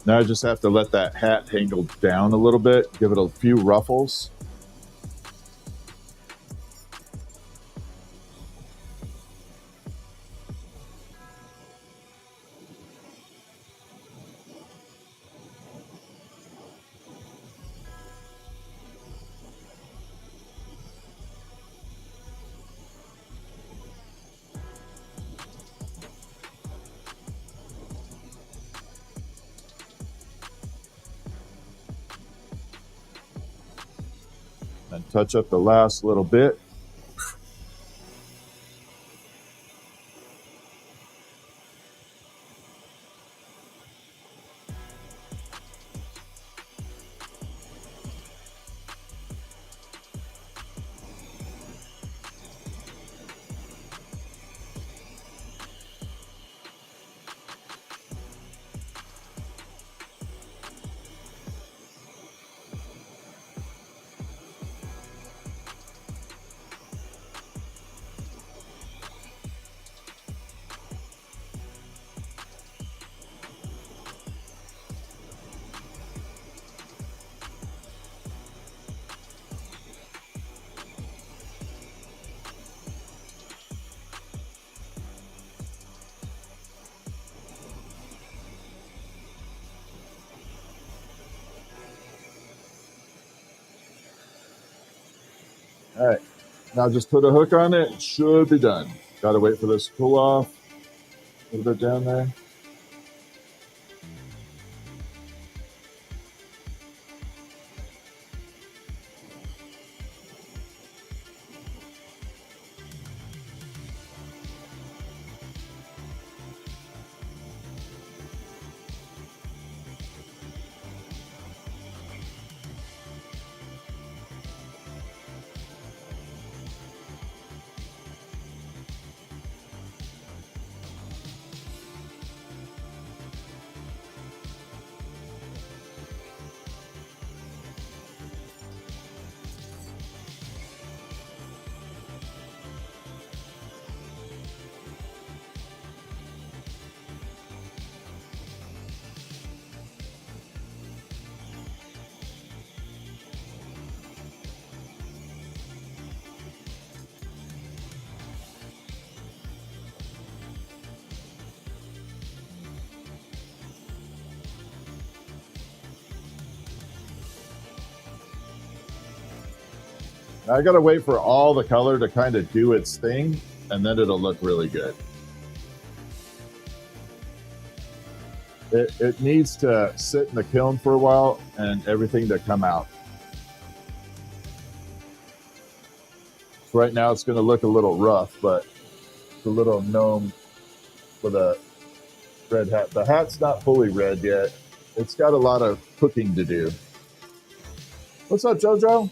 Now I just have to let that hat angle down a little bit, give it a few ruffles. And touch up the last little bit. All right, now just put a hook on it. It should be done. Got to wait for this to cool off. A little bit down there. Now I got to wait for all the color to kind of do its thing, and then it'll look really good. It needs to sit in the kiln for a while and everything to come out. So right now it's going to look a little rough, but it's a little gnome with a red hat. The hat's not fully red yet. It's got a lot of cooking to do. What's up, JoJo?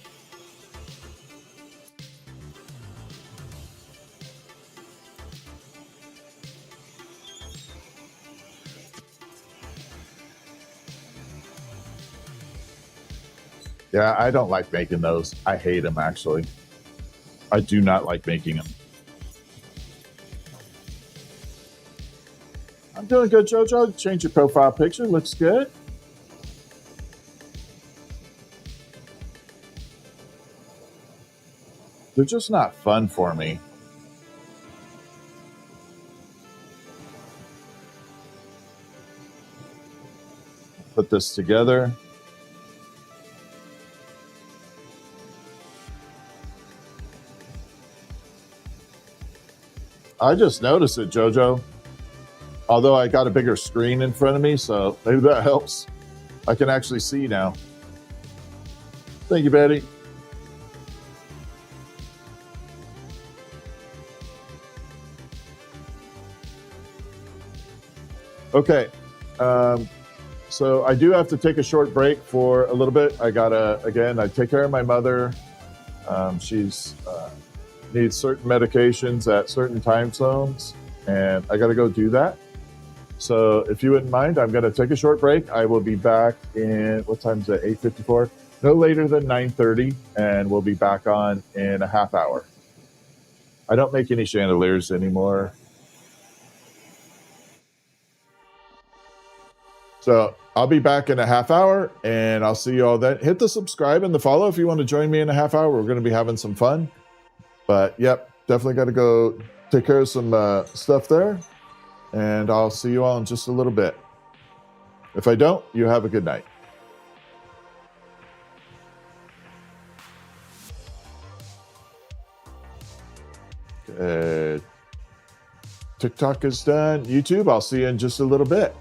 Yeah, I don't like making those. I hate them, actually. I do not like making them. I'm doing good, JoJo. Change your profile picture. Looks good. They're just not fun for me. Put this together. I just noticed it, JoJo. Although I got a bigger screen in front of me, so maybe that helps. I can actually see now. Thank you, Betty. Okay. So I do have to take a short break for a little bit. I take care of my mother. She's needs certain medications at certain time zones, and I got to go do that. So if you wouldn't mind, I'm going to take a short break. I will be back in, what time is it, 8:54? No later than 9:30, and we'll be back on in a half hour. I don't make any chandeliers anymore. So I'll be back in a half hour, and I'll see you all then. Hit the subscribe and the follow if you want to join me in a half hour. We're going to be having some fun. But, yep, definitely got to go take care of some stuff there. And I'll see you all in just a little bit. If I don't, you have a good night. Good. TikTok is done. YouTube, I'll see you in just a little bit.